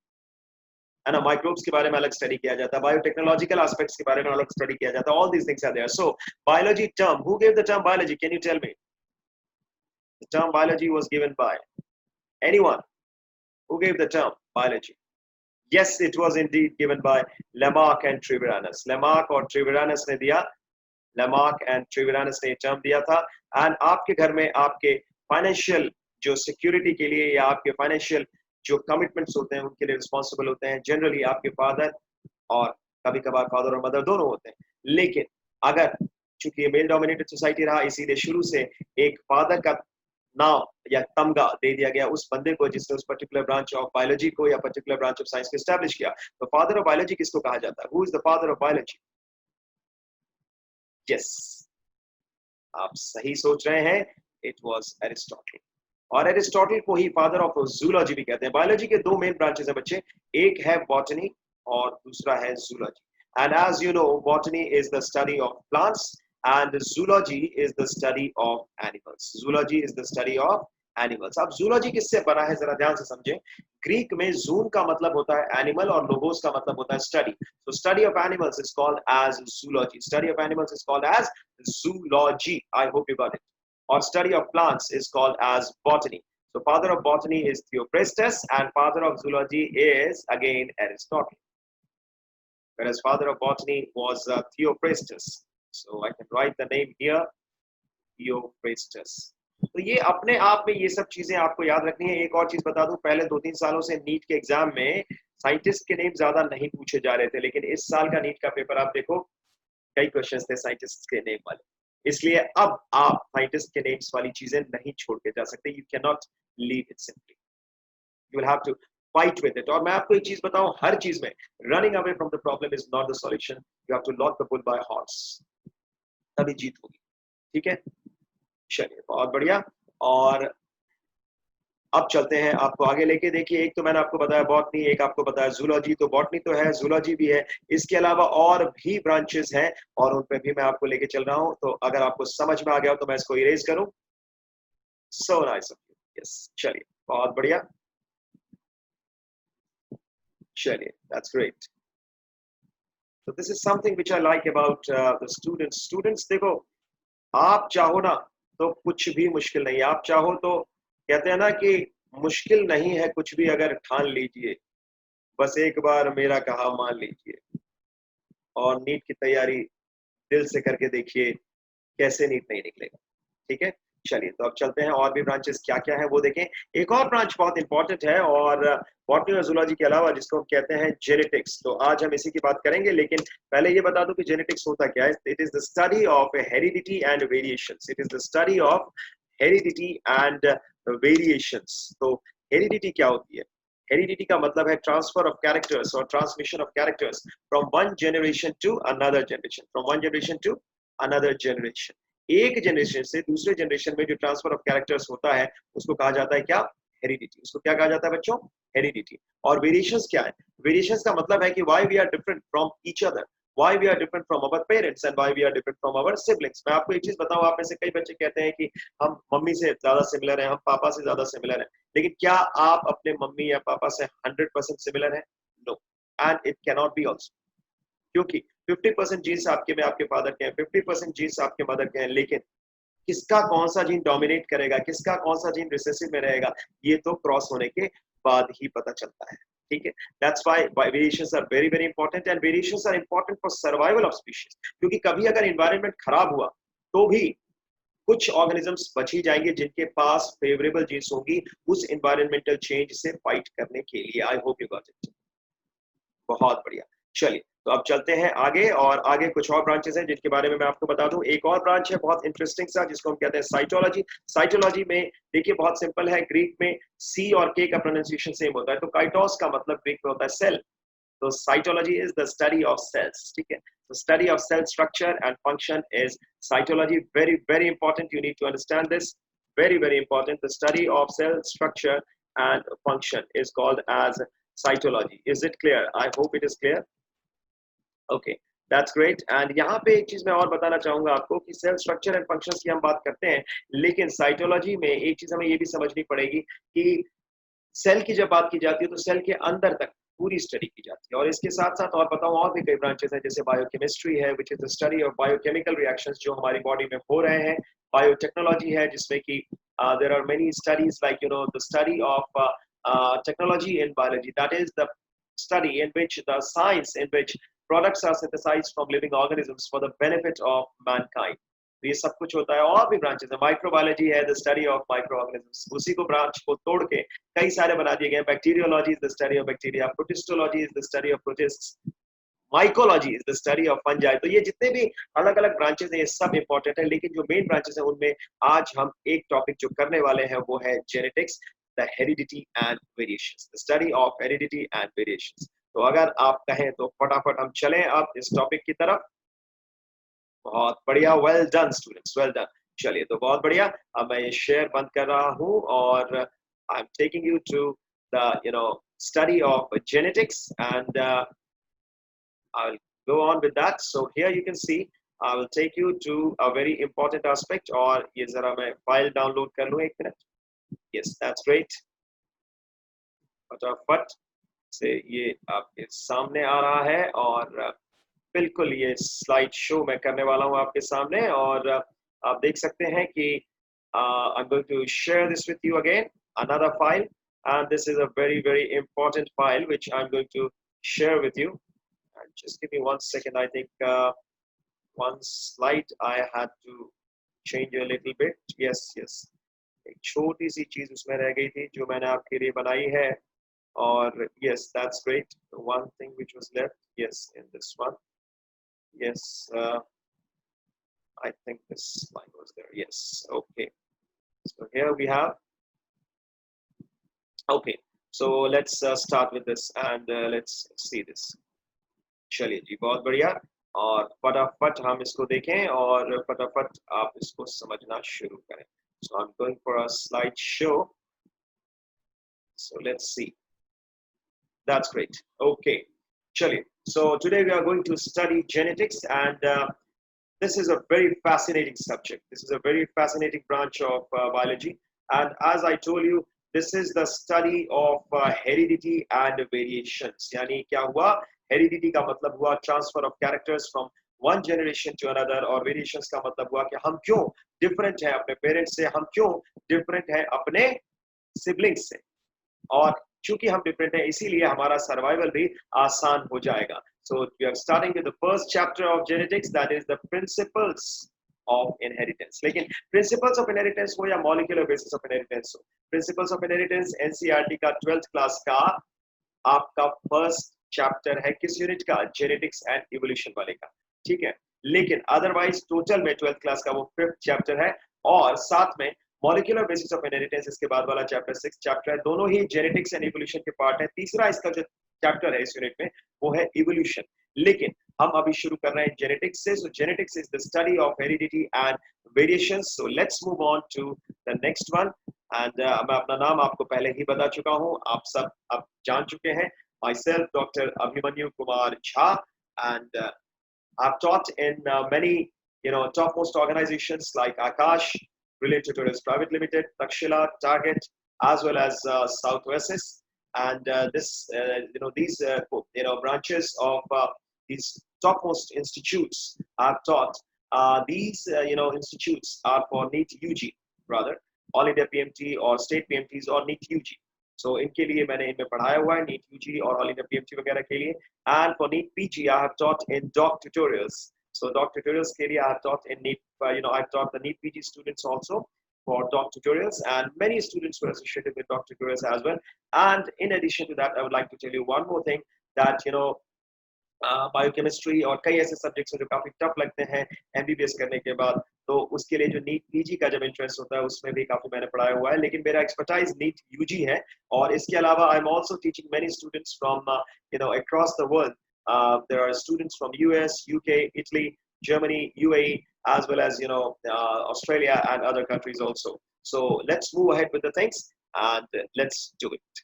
S1: ना, माइक्रोब्स के बारे में अलग स्टडी किया जाता है, बायोटेक्नोलॉजिकल एस्पेक्ट्स के बारे में अलग स्टडी किया जाता है। All these things are there. So biology term, who gave the term biology? Can you tell me? The term biology was given by anyone? Who gave the term biology? Yes, it was indeed given by Lamarck and Treviranus. Lamarck और Treviranus ने दिया, Lamarck and Treviranus ने term दिया था। And आपके घर में आपके फाइनेंशियल जो सिक्योरिटी के लिए या आपके फाइनेंशियल जो कमिटमेंट्स होते हैं उनके लिए रिस्पॉन्सिबल होते हैं जनरली आपके फादर, और कभी कभार फादर और मदर दोनों होते हैं। लेकिन अगर चूंकि ये मेल डोमिनेटेड सोसाइटी रहा, इसीलिए शुरू से एक फादर का नाम या तमगा दे दिया गया उस बंदे को जिसने उस पर्टिकुलर ब्रांच ऑफ बायोलॉजी को या पर्टिकुलर ब्रांच ऑफ साइंस को एस्टैब्लिश किया। तो फादर ऑफ बायोलॉजी किसको कहा जाता है? Who is the father of biology? Yes, आप सही सोच रहे हैं, इट वाज एरिस्टोटल। और एरिस्टोटल को ही फादर ऑफ जूलॉजी भी कहते हैं। बायोलॉजी के दो मेन ब्रांचेस हैं बच्चे, एक है बॉटनी और दूसरा है zoology. And as you know, botany is the study of plants and zoology is the study of animals. Zoology is the study of animals. अब जूलॉजी किससे बना है जरा ध्यान से समझें। ग्रीक में जून का मतलब होता है एनिमल और लोगोस का मतलब होता है study. So study of animals is called as zoology. Study of animals is called as zoology. I hope you got it. Or study of plants is called as botany. So father of botany is Theophrastus and father of zoology is again Aristotle. Whereas father of botany was Theophrastus. So I can write the name here, Theophrastus. तो ये अपने आप में ये सब चीजें आपको याद रखनी है। एक और चीज बता दूं, पहले 2-3 सालों से नीट के एग्जाम में साइंटिस्ट के नेम ज्यादा नहीं पूछे जा रहे थे, लेकिन इस साल का नीट का पेपर आप देखो, कई क्वेश्चंस थे साइंटिस्ट के नेम वाले। इसलिए अब आप साइंटिस्ट के नेम्स वाली चीजें नहीं छोड़ के जा सकते। You can not leave it simply, you will have to fight with it. और मैं आपको एक चीज बताऊं, हर चीज में running away from the problem is not the solution. You have to lock the bull by horse, तभी जीत होगी। ठीक है, चलिए बहुत बढ़िया। और अब चलते हैं आपको आगे लेके। देखिए, एक तो मैंने आपको बताया बॉटनी, एक आपको बताया जूलॉजी। तो बॉटनी तो है, जूलॉजी भी है, इसके अलावा और भी ब्रांचेस हैं और उन पे भी मैं आपको लेके चल रहा हूं। तो अगर आपको समझ में आ गया हो तो मैं इसको इरेज करूं। So nice of you. Yes, चलिए बहुत बढ़िया। चलिए, दैट्स ग्रेट। तो this is something which I like about the students. Students देखो, आप चाहो ना तो कुछ भी मुश्किल नहीं है। आप चाहो तो कहते हैं ना कि मुश्किल नहीं है कुछ भी अगर ठान लीजिए, बस एक बार मेरा कहा मान लीजिए। और नीट की तैयारी दिल से करके देखिए, कैसे नीट नहीं निकलेगा। ठीक है, चलिए तो अब चलते हैं और भी ब्रांचेस क्या क्या है वो देखें। एक और ब्रांच बहुत इंपॉर्टेंट है और बॉटनी और जूलॉजी के अलावा जिसको हम कहते हैं जेनेटिक्स। तो आज हम इसी की बात करेंगे, लेकिन पहले ये बता दूं कि जेनेटिक्स होता क्या है। It is the study of heredity and variations. It is the study of heredity and variations. तो हेरिडिटी क्या होती है? हेरिडिटी का मतलब है ट्रांसफर ऑफ कैरेक्टर्स और transmission of characters from one generation to another generation, from one generation to another generation. एक generation से दूसरे जनरेशन में जो ट्रांसफर ऑफ कैरेक्टर्स होता है उसको कहा जाता है क्या? हेरिडिटी। उसको क्या कहा जाता है बच्चों? हेरिडिटी। और वेरिएशंस क्या है? वेरिएशंस का मतलब है कि why we are different from each other, why we are different from our parents and why we are different from our siblings. मैं आपको एक चीज बताऊं, आप में से कई बच्चे कहते हैं कि हम मम्मी से ज्यादा सिमिलर हैं, हम पापा से ज्यादा सिमिलर हैं, लेकिन क्या आप अपने मम्मी या पापा से 100% सिमिलर हैं? No, and it can not be also, क्योंकि 50% जीन्स आपके में आपके फादर के हैं, 50% जीन्स आपके मदर के हैं, लेकिन किसका कौन सा जीन डोमिनेट करेगा, किसका कौन सा जीन रिसेसिव में रहेगा, ये तो क्रॉस होने के बाद ही पता चलता है। ठीक है, that's why variations are very very important and variations are important for survival of species. क्योंकि कभी अगर एनवायरनमेंट खराब हुआ तो भी कुछ ऑर्गेनिजम्स बच ही जाएंगे जिनके पास फेवरेबल जीन्स होंगी उस एनवायरमेंटल चेंज से फाइट करने के लिए। आई होप यू गॉट इट। बहुत बढ़िया। चलिए तो अब चलते हैं आगे, और आगे कुछ और ब्रांचेस हैं जिनके बारे में मैं आपको बता दूं। एक और ब्रांच है बहुत इंटरेस्टिंग सा जिसको हम कहते हैं साइटोलॉजी। साइटोलॉजी में देखिए बहुत सिंपल है, ग्रीक में सी और के का प्रोनाउंसिएशन सेम होता है। तो काइटोस का मतलब ग्रीक में होता है सेल, तो cytology is the study of cells. ठीक है, the study of cell structure and function is cytology. Very very important, you need to understand this, very very important. The study of cell structure and function is called as cytology. Is it clear? I hope it is clear. Okay, that's great. And यहाँ पे एक चीज मैं और बताना चाहूंगा आपको कि सेल स्ट्रक्चर एंड फंक्शंस की हम बात करते हैं, लेकिन साइटोलॉजी में एक चीज हमें ये भी समझनी पड़ेगी कि सेल की जब बात की जाती है तो सेल के अंदर तक पूरी स्टडी की जाती है। और इसके साथ साथ और बताऊं और भी कई ब्रांचेस हैं, जैसे बायोकेमिस्ट्री है which is the study of biochemical reactions जो हमारी बॉडी में हो रहे हैं। बायोटेक्नोलॉजी है जिसमें कि there are many studies like you know the study of technology in biology, that is the study in which the science in which products are synthesized from living organisms for the benefit of mankind. तो ये सब कुछ होता है। और भी branches है, microbiology है the study of micro organisms, उसी को ब्रांच को तोड़ के कई सारे बना दिए गए। Bacteriology is the study of bacteria, protistology is the study of protists, mycology is the study of fungi. तो ये जितने भी अलग अलग ब्रांचेस हैं ये सब इंपॉर्टेंट है, लेकिन जो मेन ब्रांचेस हैं उनमें आज हम एक टॉपिक जो करने वाले हैं वो है genetics, the heredity and variations, the study of heredity and variations. तो अगर आप कहें तो फटाफट हम चलें अब इस टॉपिक की तरफ। बहुत बढ़िया, well done students, well done. चलिए तो बहुत बढ़िया, अब मैं ये शेयर बंद कर रहा हूँ और I am taking you to the study of genetics, and I'll go on with that. So here you can see I will take you to a very important aspect, और ये जरा मैं फाइल डाउनलोड कर लूँ एक minute. Yes, that's great. फटाफट से ये आपके सामने आ रहा है और बिल्कुल ये स्लाइड शो मैं करने वाला हूँ आपके सामने, और आप देख सकते हैं कि I'm going to share this with you again, another file, and this is a very very important file which I'm going to share with you. And just give me 1 second. I think one slide I had to change a little bit. Yes, yes. एक छोटी सी चीज उसमें रह गई थी जो मैंने आपके लिए बनाई है, और yes, that's great. The one thing which was left, yes, in this one. Yes, I think this line was there. Yes, okay. So here we have. Okay, so let's start with this and let's see this. चलिए जी, बहुत बढ़िया, और फटाफट हम इसको देखें और फटाफट आप इसको समझना शुरू करें। So I'm going for a slideshow. So let's see. That's great. Okay, चलिए. So today we are going to study genetics, and this is a very fascinating subject. This is a very fascinating branch of biology, and as I told you, this is the study of heredity and variations. यानी क्या हुआ? Heredity का मतलब हुआ transfer of characters from one generation to another, और variations का मतलब हुआ कि हम क्यों different हैं अपने parents से, हम क्यों different हैं अपने siblings से, और चूंकि हम डिफरेंट हैं इसीलिए हमारा सर्वाइवल भी आसान हो जाएगा। So we are starting with the first chapter of genetics, that is the principles of inheritance. लेकिन प्रिंसिपल्स ऑफ इनहेरिटेंस हो या मॉलिक्यूलर बेसिस ऑफ इनहेरिटेंस हो, प्रिंसिपल्स ऑफ इनहेरिटेंस एनसीईआरटी का 12th क्लास का आपका फर्स्ट चैप्टर है किस unit का, जेनेटिक्स एंड इवोल्यूशन वाले का, ठीक है। लेकिन अदरवाइज टोटल में 12th क्लास का वो 5th चैप्टर है, और साथ में मॉलिक्यूलर बेसिस ऑफ इनहेरिटेंस इसके बाद वाला चैप्टर 6th चैप्टर है, दोनों ही जेनेटिक्स एंड इवोल्यूशन के पार्ट है। तीसरा इसका जो चैप्टर है इस यूनिट में वो है इवोल्यूशन। लेकिन हम अभी शुरू कर रहे हैं जेनेटिक्स से। So genetics is the study of heredity and variations. So let's move on to the next one. And मैं अपना नाम आपको पहले ही बता चुका हूं, आप सब अब जान चुके हैं। Myself, Dr. Abhimanyu Kumar Jha, and I've taught in many, topmost organizations like Akash, Brilliant Tutorials Private Limited, Takshila, Target, as well as South Oasis, and these branches of these topmost institutes I've taught. These institutes are for NEET UG, rather All India PMT or State PMTs or NEET UG. So इनके लिए मैंने इनमें पढ़ाया हुआ है, NEET UG और all India PMT वगैरह के लिए। And for NEET PG I have taught in doc tutorials. So doc tutorials के लिए I have taught in NEET, I have taught the NEET PG students also for doc tutorials, and many students were associated with doc tutorials as well. And in addition to that, I would like to tell you one more thing, that biochemistry और कई ऐसे subjects हैं जो काफी tough लगते हैं MBBS करने के बाद, तो उसके लिए जो नीट पीजी का जब इंटरेस्ट होता है उसमें भी काफी मैंने पढ़ाया हुआ है। लेकिन मेरा एक्सपर्टाइज नीट यूजी है, और इसके अलावा I am also teaching many students from across the world. There are students from US, UK, Italy, Germany, UAE, as well as Australia and other countries also. So let's move ahead with the things and let's do it.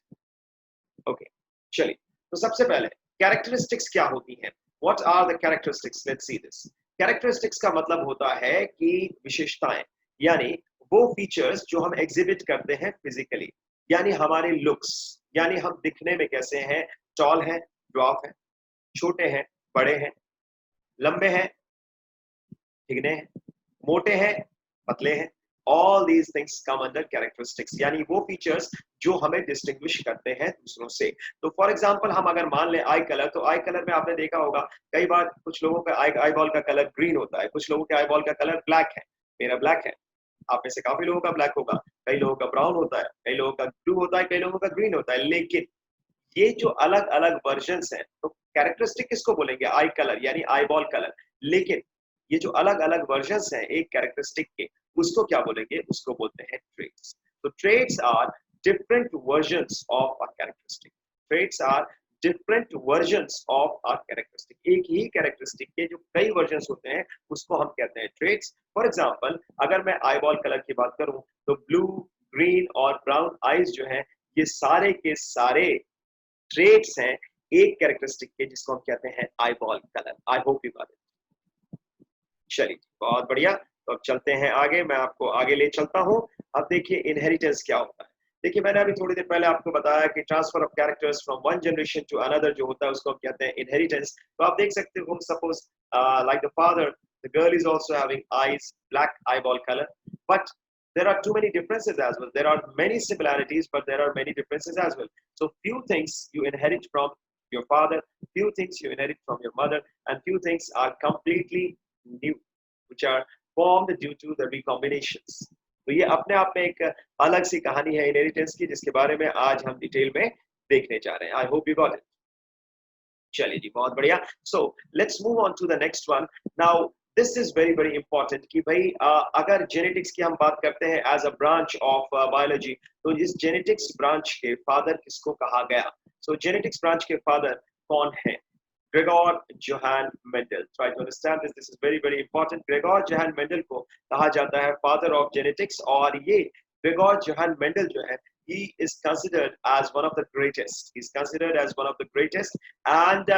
S1: Okay, चलिए, तो सबसे पहले characteristics क्या होती हैं? What are the characteristics? Let's see this. Characteristics का मतलब होता है कि विशेषताएं, यानी वो फीचर्स जो हम एग्जिबिट करते हैं फिजिकली, यानी हमारे लुक्स, यानी हम दिखने में कैसे हैं, टॉल हैं, ड्वार्फ हैं, छोटे हैं, बड़े हैं, लंबे हैं, ठिगने हैं, मोटे हैं, पतले हैं। All these things come under characteristics, यानी वो फीचर्स जो हमें डिस्टिंग्विश करते हैं दूसरों से। तो फॉर एग्जांपल हम अगर मान लें आई कलर, तो आई कलर में आपने देखा होगा कई बार कुछ लोगों का आई बॉल का कलर ग्रीन होता है, कुछ लोगों के आई बॉल का कलर ब्लैक है। मेरा ब्लैक है, आप में से काफी लोगों का ब्लैक होगा, कई लोगों का ब्राउन होता है, कई लोगों का ब्लू होता है, कई लोगों का ग्रीन होता है। लेकिन ये जो अलग अलग वर्जन्स हैं, तो कैरेक्टरिस्टिक किसको बोलेंगे? आई कलर यानी आई बॉल कलर। लेकिन ये जो अलग अलग वर्जन्स हैं एक कैरेक्टरिस्टिक के, उसको क्या बोलेंगे? उसको बोलते हैं ट्रेट्स। तो traits are different versions of a characteristic. Traits are different versions of a characteristic. एक ही कैरेक्टरिस्टिक के जो कई वर्जन्स होते हैं उसको हम कहते हैं ट्रेट्स। फॉर एग्जांपल अगर मैं आई बॉल कलर की बात करूं, तो ब्लू, ग्रीन और ब्राउन आईज जो है, ये सारे के सारे ट्रेट्स हैं एक कैरेक्टरिस्टिक के, जिसको हम कहते हैं eye ball colour. I hope you got it. चलिए, बहुत बढ़िया। तो अब चलते हैं आगे, मैं आपको आगे ले चलता हूं। अब देखिए इनहेरिटेंस क्या होता है। देखिए मैंने अभी थोड़ी देर पहले आपको बताया कि transfer of characters from one generation to another जो होता है उसको हम कहते हैं इनहेरिटेंस। तो आप देख सकते हो, suppose like the father, the girl is also having eyes, black eyeball color, but there are too many differences as well. There are many similarities, but there are many differences as well. So few things you inherit from your father, few things you inherit from your mother, and few things are completely new, which are formed due to the recombinations. तो ये अपने आप में एक अलग सी कहानी है inheritance की, जिसके बारे में आज हम डिटेल में देखने जा रहे हैं। I hope you got it. चलिए जी, बहुत बढ़िया। So let's move on to the next one. Now this is very very important कि भाई अगर जेनेटिक्स की हम बात करते हैं as a branch of biology, तो इस जेनेटिक्स ब्रांच के फादर किसको कहा गया? सो जेनेटिक्स ब्रांच के फादर कौन है? Gregor Johann Mendel. Try to understand this. This is very very important. Gregor Johann Mendel को कहा जाता है father of genetics, और ये Gregor Johann Mendel जो है, he is considered as one of the greatest. He's considered as one of the greatest, and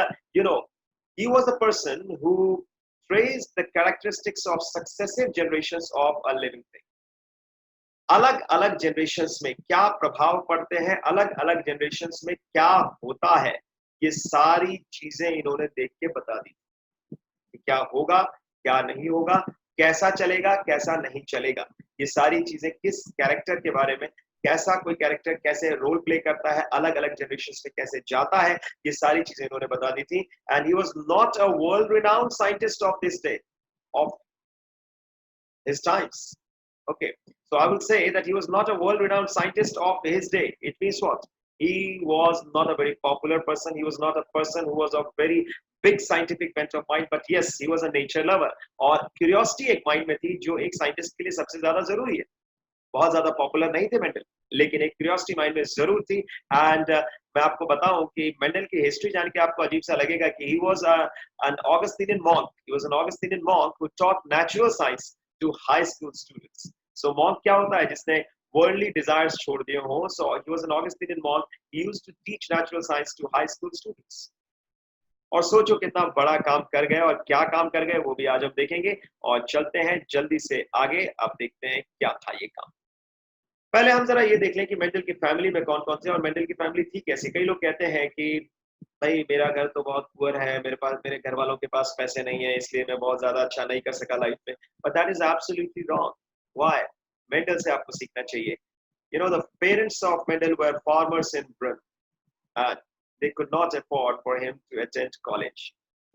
S1: he was the person who traced the characteristics of successive generations of a living thing. अलग अलग generations में क्या प्रभाव पड़ते हैं, अलग अलग generations में क्या होता है, ये सारी चीजें इन्होंने देख के बता दी कि क्या होगा, क्या नहीं होगा, कैसा चलेगा, कैसा नहीं चलेगा। ये सारी चीजें किस कैरेक्टर के बारे में, कैसा कोई कैरेक्टर कैसे रोल प्ले करता है, अलग अलग जनरेशन में कैसे जाता है, ये सारी चीजें इन्होंने बता दी थी। And he was not a world renowned scientist of this day, of his times. Okay, so I will say that he was not a world-renowned scientist of his day. It means what? He was not a very popular person. He was not a person who was a very big scientific bent of mind. But yes, he was a nature lover. और curiosity एक mind में थी जो एक scientist के लिए सबसे ज़्यादा ज़रूरी है. बहुत ज़्यादा पॉपुलर नहीं थे मेंडल, लेकिन एक क्यूरियोसिटी माइंड में जरूर थी. एंड मैं आपको बताऊं कि मेंडल की हिस्ट्री जान के आपको अजीब सा लगेगा कि he was an Augustinian monk. He was an Augustinian monk who taught natural science to high school students. So monk क्या होता है? जिसने worldly desires छोड़ दिए हो. So he was an Augustinian monk. He used to teach natural science to high school students. और सोचो कितना बड़ा काम कर गए और क्या काम कर गए वो भी आज हम देखेंगे. और चलते हैं जल्दी से आगे. अब देखते हैं क्या था ये काम. पहले हम जरा ये देख लें कि मेंडल की फैमिली में कौन-कौन थे और मेंडल की फैमिली थी कैसी. कई लोग कहते हैं कि भाई मेरा घर तो बहुत पुअर है, मेरे घर वालों के पास पैसे नहीं है, इसलिए मैं बहुत ज़्यादा अच्छा नहीं कर सका लाइफ में. But that is absolutely wrong. Why? Mendel से आपको सीखना चाहिए. You know, the parents of Mendel were farmers in Britain, and they could not afford for him to attend college.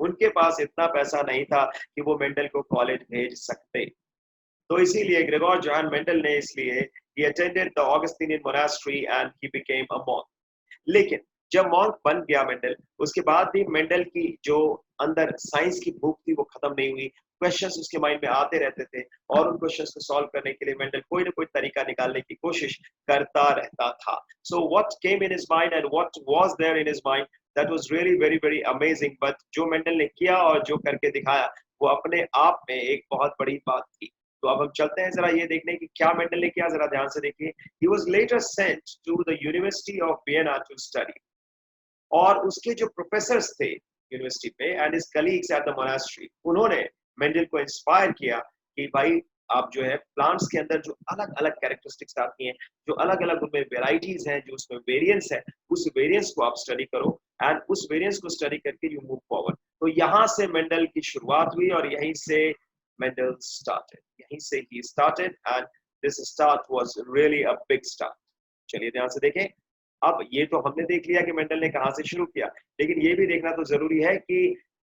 S1: उनके पास इतना पैसा नहीं था कि वो मेंडल को कॉलेज भेज सकते. तो इसीलिए ग्रेगोर जोहान मेंडल ने इसलिए he attended the Augustinian monastery and he became a monk. लेकिन जब मॉन्क बन गया मेंडल, उसके बाद भी मेंडल की जो अंदर साइंस की भूख थी वो खत्म नहीं हुई. क्वेश्चंस उसके माइंड में आते रहते थे और उन क्वेश्चंस को सॉल्व करने के लिए मेंडल कोई ना कोई तरीका निकालने की कोशिश करता रहता था. So what came in his mind and what was there in his mind, that was really very very amazing. But जो मेंडल ने किया और जो करके दिखाया वो अपने आप में एक बहुत बड़ी बात थी. तो अब हम चलते हैं जरा ये देखने की क्या मेंडल ने किया. जरा ध्यान से देखिए. He was later sent to the University of Vienna to study. और उसके जो प्रोफेसर्स थे यूनिवर्सिटी पे and his colleagues at the monastery, उन्होंने मेंडल को इंस्पायर किया कि भाई आप जो है प्लांट्स के अंदर जो अलग अलग कैरेक्टरिस्टिक्स आती हैं, जो अलग अलग उनमें वेराइटीज हैं, जो उसमें वेरिएंस है, उस वेरिएंस को आप स्टडी करो एंड उस वेरिएंस को स्टडी करके यू मूव फॉरवर्ड. तो यहाँ से मेंडल की शुरुआत हुई और यहीं से मेंडल स्टार्टेड. यहीं से he started and this start was really a big start. चलिए ध्यान से देखें. अब ये तो हमने देख लिया कि मेंडल ने कहां से शुरू किया, लेकिन ये भी देखना तो जरूरी है कि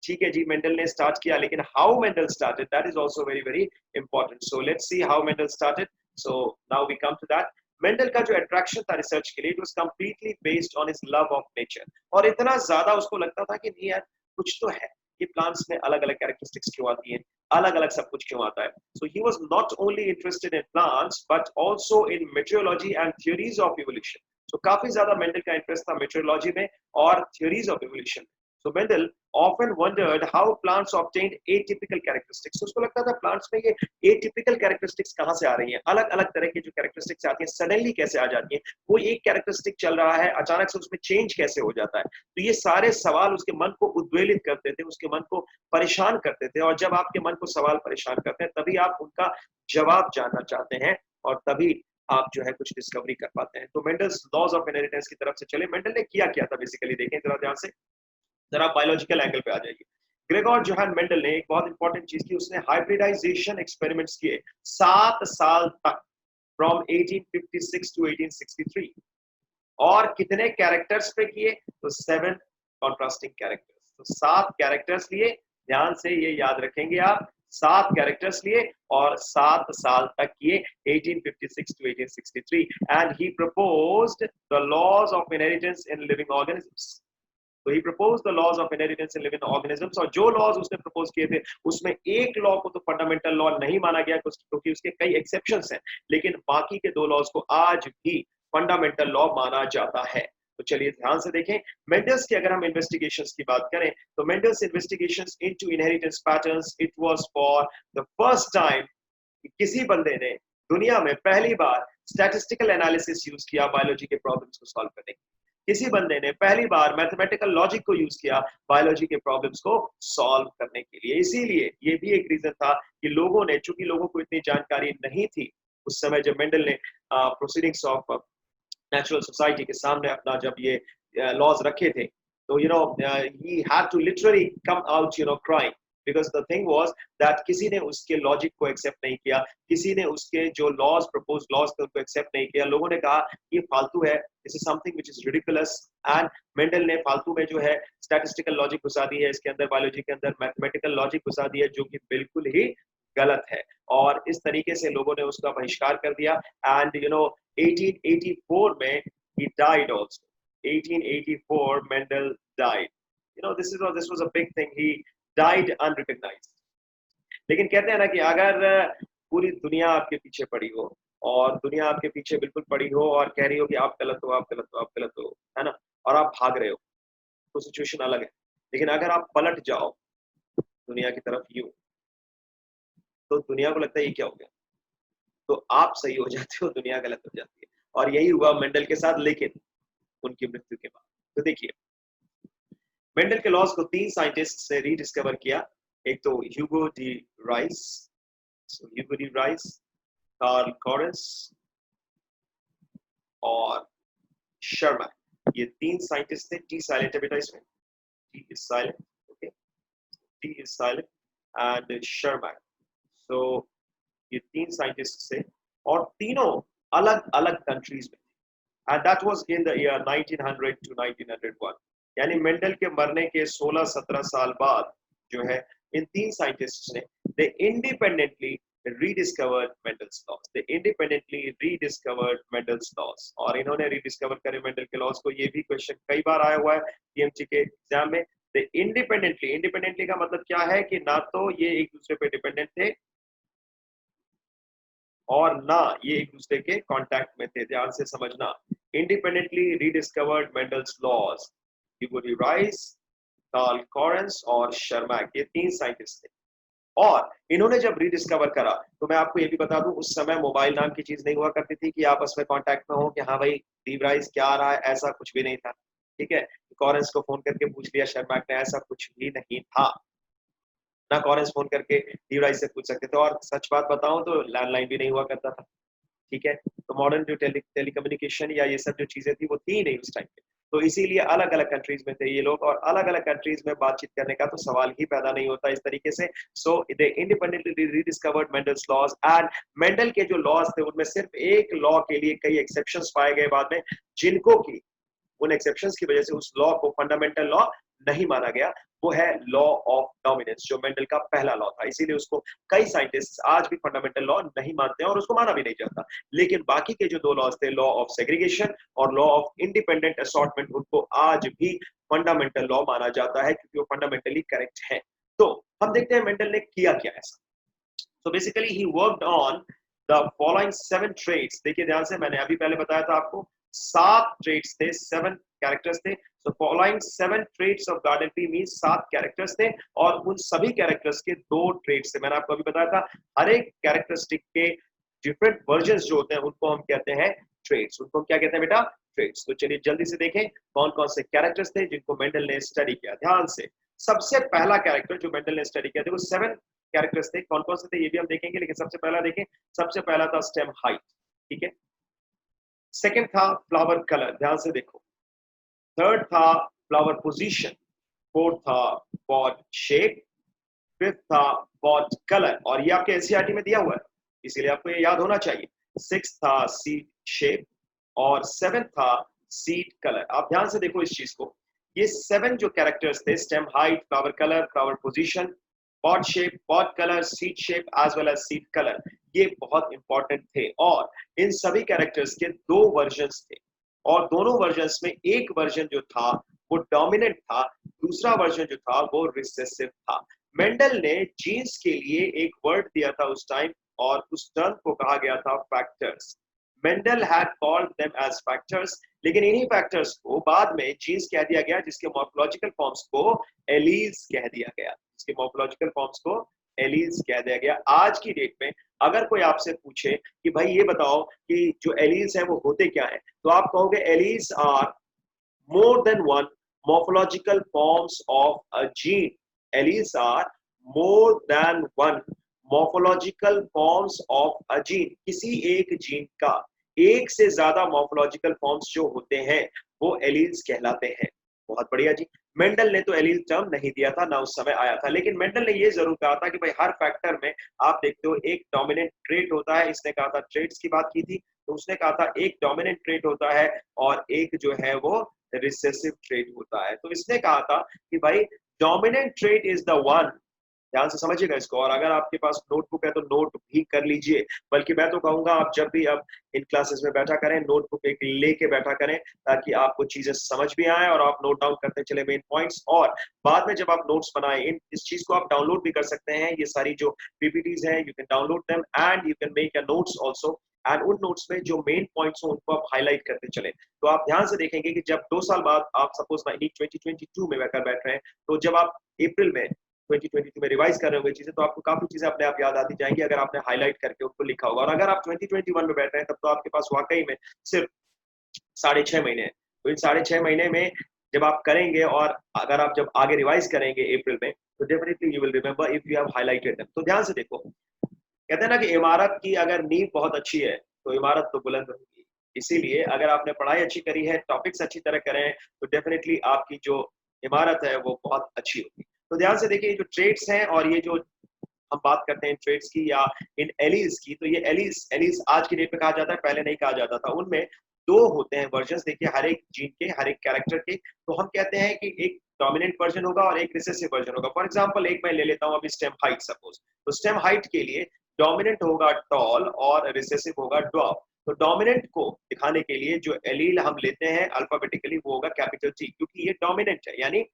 S1: ठीक है जी मेंडल ने स्टार्ट किया, लेकिन how Mendel started, that is also very very important. So let's see how Mendel started. So now we come to that. Mendel का जो अट्रैक्शन था रिसर्च के लिए, it was completely based on his love of nature. और इतना ज्यादा उसको लगता था कि नहीं यार कुछ तो है, ये प्लांट्स में अलग अलग कैरेक्टरिस्टिक्स क्यों आती हैं, अलग अलग सब कुछ क्यों आता है. So he was not only interested in plants but also in meteorology and theories of evolution. तो काफी ज्यादा मेंडल का इंटरेस्ट था मेटेरियोलॉजी में और theories of evolution. So Mendel often wondered how plants obtained atypical characteristics. उसको लगता था प्लांट्स में ये atypical characteristics कहाँ से आ रही हैं, अलग अलग तरह की जो characteristics आती हैं सडनली कैसे आ जाती हैं, कोई एक कैरेक्टरिस्टिक चल रहा है अचानक से उसमें चेंज कैसे हो जाता है. तो ये सारे सवाल उसके मन को उद्वेलित करते थे, उसके मन को परेशान करते थे. और जब आपके मन को सवाल परेशान करते हैं तभी आप उनका जवाब जानना चाहते हैं और तभी आप जो है कुछ डिस्कवरी कर पाते हैं. तो मेंडल्स लॉज ऑफ इनहेरिटेंस की तरफ से चले. मेंडल ने किया क्या था बेसिकली देखें जरा ध्यान से. जरा बायोलॉजिकल एंगल पे आ जाइए. ग्रेगोर जोहान मेंडल ने एक बहुत इंपॉर्टेंट चीज की, उसने हाइब्रिडाइजेशन एक्सपेरिमेंट्स किए 7 साल तक फ्रॉम 1856 टू 1863. और कितने कैरेक्टर्स पे किए? तो 7 कॉन्ट्रास्टिंग कैरेक्टर्स. तो 7 कैरेक्टर्स लिए. ध्यान से ये याद रखेंगे आप. 7 कैरेक्टर्स लिए और 7 साल तक किए 1856 to 1863 and he proposed the laws of inheritance in living organisms. So he proposed the laws of inheritance in living organisms. और जो लॉज उसने प्रपोज किए थे उसमें एक लॉ को तो फंडामेंटल लॉ नहीं माना गया क्योंकि उसके कई एक्सेप्शंस हैं, लेकिन बाकी के 2 लॉज को आज भी फंडामेंटल लॉ माना जाता है. तो चलिए ध्यान से देखें. मेंडल्स की अगर हम इन्वेस्टिगेशंस की बात करें तो Mendel's investigations into inheritance patterns, it was for the first time किसी बंदे ने दुनिया में पहली बार स्टैटिस्टिकल एनालिसिस यूज किया बायोलॉजी के प्रॉब्लम्स को सॉल्व करने के. किसी बंदे ने पहली बार मैथमेटिकल लॉजिक को यूज किया बायोलॉजी के प्रॉब्लम्स को सॉल्व करने के लिए. इसीलिए ये भी एक रीजन था कि लोगों ने, चूंकि लोगों को इतनी जानकारी नहीं थी उस समय जब मेंडल ने प्रोसीडिंग्स ऑफ नेचुरल सोसाइटी के सामने अपना जब ये लॉज रखे थे, तो he had to literally come out crying because the thing was that किसी ने उसके लॉजिक को एक्सेप्ट नहीं किया, किसी ने उसके जो लॉज प्रपोज लॉज थे उनको एक्सेप्ट नहीं किया. लोगों ने कहा ये फालतू है, this is something which is ridiculous. And Mendel ने फालतू में जो है स्टैटिस्टिकल लॉजिक घुसा दी है इसके अंदर, बायोलॉजी के अंदर मैथमेटिकल लॉजिक घुसा दी है जो कि बिल्कुल ही गलत है, और इस तरीके से लोगों ने उसका बहिष्कार कर दिया। एंड 1884 में he died also. 1884 Mendel died. This was a big thing. He died unrecognized. लेकिन कहते हैं ना कि अगर पूरी दुनिया आपके पीछे पड़ी हो, और दुनिया आपके पीछे बिल्कुल पड़ी हो और कह रही हो कि आप गलत हो, आप गलत हो, आप गलत हो, है ना, और आप भाग रहे हो, तो सिचुएशन अलग है। लेकिन अगर आप पलट जाओ दुनिया की तरफ यूं, तो दुनिया को लगता है ये क्या हो गया, तो आप सही हो जाते हो, दुनिया गलत हो जाती है। और यही हुआ मेंडल के साथ, लेकिन उनकी मृत्यु के बाद। तो देखिए, मेंडल के लॉज को 3 साइंटिस्ट ने रीडिस्कवर किया। एक तो Hugo de Vries, Hugo de Vries, Karl Correns और शर्मा। ये 3 साइंटिस्ट थे। टी साइलेंट है बेटा इसमें, T is silent, okay, T is silent and Tschermak. So ये 3 साइंटिस्ट थे, और तीनों अलग अलग कंट्रीज में, and that was in the year 1900 to 1901। यानी मेंडल के मरने के 16-17 साल बाद जो है, इन 3 साइंटिस्ट्स ने दे इंडिपेंडेंटली रीडिस्कवर्ड मेंडल्स लॉज, दे इंडिपेंडेंटली रीडिस्कवर्ड मेंडल्स लॉज। और इन्होंने रीडिस्कवर करे मेंडल के लॉज को। ये भी क्वेश्चन कई बार आया हुआ है पीएमसी के एग्जाम में। दे इंडिपेंडेंटली, इंडिपेंडेंटली का मतलब क्या है कि ना तो ये एक दूसरे पे डिपेंडेंट थे, और ना ये एक दूसरे के कांटेक्ट में थे। ध्यान से समझना, independently rediscovered Mendel's laws, Hugo de Vries, Karl Correns और शर्मा, ये 3 साइंटिस्ट थे। और इन्होंने जब रीडिस्कवर करा, तो मैं आपको ये भी बता दूं, उस समय मोबाइल नाम की चीज नहीं हुआ करती थी कि आपस में कांटेक्ट में हो कि हाँ भाई डी राइस क्या आ रहा है, ऐसा कुछ भी नहीं था। ठीक है, कॉरेंस को फोन करके पूछ लिया शर्मा ने, ऐसा कुछ भी नहीं था। ना कॉरेंस फोन करके डी राइस से पूछ सकते थे, और सच बात बताऊं तो लैंडलाइन भी नहीं हुआ करता था। ठीक है, तो मॉडर्न जो टेलीकम्युनिकेशन या ये सब जो चीजें थी वो थी नहीं उस टाइम पे। तो इसीलिए अलग अलग कंट्रीज में थे ये लोग, और अलग अलग कंट्रीज में बातचीत करने का तो सवाल ही पैदा नहीं होता इस तरीके से। So they independently rediscovered Mendel's laws, and Mendel के जो लॉज थे उनमें सिर्फ एक लॉ के लिए कई एक्सेप्शंस पाए गए बाद में, जिनको की उन एक्सेप्शंस की वजह से उस लॉ को फंडामेंटल लॉ नहीं माना गया। वो है लॉ ऑफ डोमिनेंस, जो मेंडल का पहला लॉ था। इसीलिए उसको कई साइंटिस्ट आज भी फंडामेंटल लॉ नहीं मानते हैं, और उसको माना भी नहीं जाता। लेकिन बाकी के जो 2 लॉज थे, लॉ ऑफ सेग्रीगेशन और लॉ ऑफ इंडिपेंडेंट असॉर्टमेंट, उनको आज भी फंडामेंटल लॉ माना जाता है, क्योंकि वो फंडामेंटली करेक्ट है। तो हम देखते हैं मेंडल ने किया क्या ऐसा। So basically he worked on the following 7 traits. देखिए ध्यान से, मैंने अभी पहले बताया था आपको 7 traits थे, 7 कैरेक्टर्स थे। So following 7 traits of garden tree means 7 characters थे, और उन सभी कैरेक्टर्स के 2 ट्रेट्स थे। मैंने आपको अभी बताया था, हर एक कैरेक्टरिस्टिक के डिफरेंट वर्जन्स जो होते हैं उनको हम कहते हैं ट्रेट्स। उनको हम क्या कहते हैं बेटा? ट्रेट्स। तो चलिए जल्दी से देखें कौन कौन से कैरेक्टर्स थे जिनको मेंडल ने स्टडी किया। ध्यान से, सबसे पहला कैरेक्टर जो मेंडल ने स्टडी किया, देखो 7 कैरेक्टर्स थे, कौन कौन से थे ये भी हम देखेंगे, लेकिन सबसे पहला देखें। सबसे पहला था स्टेम हाइट, ठीक है। सेकंड था फ्लावर कलर, ध्यान से देखो। थर्ड था फ्लावर पोजीशन। फोर्थ था पॉट शेप। फिफ्थ था पॉट कलर, और ये आपके एनसीईआरटी में दिया हुआ है, इसीलिए आपको ये याद होना चाहिए। सिक्स था सीड शेप, और सेवेंथ था सीड कलर। आप ध्यान से देखो इस चीज को, ये 7 जो कैरेक्टर्स थे, stem height, flower colour, flower position, pod shape, pod colour, seed shape as well as seed colour, ये बहुत इंपॉर्टेंट थे। और इन सभी कैरेक्टर्स के 2 वर्जन्स थे, और दोनों वर्जन्स में एक वर्जन जो था वो डोमिनेंट था, दूसरा वर्जन जो था वो रिसेसिव था। मेंडल ने जीन्स के लिए एक वर्ड दिया था उस टाइम, और उस टर्म को कहा गया था factors. Mendel had called them as factors, लेकिन इन्हीं फैक्टर्स को बाद में जीन्स कह दिया गया, जिसके मॉर्फोलॉजिकल फॉर्म्स को एलील्स कह दिया गया, जिसके मॉर्फोलॉजिकल फॉर्म्स को एलील्स कह दिया गया। आज की डेट में अगर कोई आपसे पूछे कि भाई ये बताओ कि जो एलील्स हैं वो होते क्या हैं, तो आप कहोगे alleles are more than one morphological forms of a gene. Alleles are more than one morphological forms of a gene. किसी एक जीन का एक से ज्यादा morphological forms जो होते हैं वो एलील्स कहलाते हैं। बहुत बढ़िया जी। मेंडल ने तो एलील टर्म नहीं दिया था, ना उस समय आया था, लेकिन मेंडल ने ये जरूर कहा था कि भाई हर फैक्टर में आप देखते हो एक डोमिनेंट ट्रेट होता है। इसने कहा था, ट्रेट्स की बात की थी, तो उसने कहा था एक डोमिनेंट ट्रेट होता है और एक जो है वो रिसेसिव ट्रेट होता है। तो इसने कहा था कि भाई dominant trait is the one ध्यान से समझिएगा इसको। और अगर आपके पास नोटबुक है तो नोट भी कर लीजिए, बल्कि मैं तो कहूंगा आप जब भी अब इन क्लासेस में बैठा करें नोटबुक एक लेके बैठा करें, ताकि आपको चीजें समझ भी आए और आप नोट डाउन करते चले मेन पॉइंट्स। और बाद में जब आप नोट्स बनाएं, इस चीज को आप डाउनलोड भी कर सकते हैं। ये सारी जो पीपीटीज हैं, you can download them and you can make a notes also. And उन नोट्स में जो मेन पॉइंट्स हो उनको आप हाईलाइट करते चले। तो आप ध्यान से देखेंगे कि जब 2 साल बाद आप सपोज 2022 में बैठ रहे हैं, तो जब आप अप्रैल में 2022 में रिवाइज कर रहे होंगे चीजें, तो आपको काफी चीजें अपने आप याद आती जाएंगी अगर आपने हाईलाइट करके उनको लिखा होगा। और अगर आप 2021 में बैठ रहे हैं तब तो आपके पास वाकई में सिर्फ 6.5 महीने हैं। तो इन 6.5 महीने में जब आप करेंगे और अगर आप जब आगे रिवाइज करेंगे अप्रैल में, तो definitely you will remember if you have highlighted them. तो ध्यान से देखो, कहते हैं ना कि इमारत की अगर नींव बहुत अच्छी है तो इमारत तो बुलंद होगी। इसीलिए अगर आपने पढ़ाई अच्छी करी है, टॉपिक्स अच्छी तरह करें, तो डेफिनेटली आपकी जो इमारत है वो बहुत अच्छी होगी। तो ध्यान से देखिए, जो ट्रेड्स हैं और ये जो हम बात करते हैं ट्रेड्स की या इन एलीज की, तो ये एलीज एलीज आज की डेट में कहा जाता है, पहले नहीं कहा जाता था। उनमें दो होते हैं वर्जन, देखिए हर एक जीन के, हर एक कैरेक्टर के। तो हम कहते हैं कि एक डोमिनेंट वर्जन होगा और एक रिसेसिव वर्जन होगा। फॉर एग्जांपल एक मैं ले लेता हूं अभी स्टेम हाइट सपोज। तो स्टेम हाइट के लिए डोमिनेंट होगा टॉल और रिसेसिव होगा ड्वार्फ। तो डोमिनेंट को दिखाने के लिए जो एलील हम लेते हैं अल्फाबेटिकली वो होगा कैपिटल टी, क्योंकि ये डोमिनेंट है यानी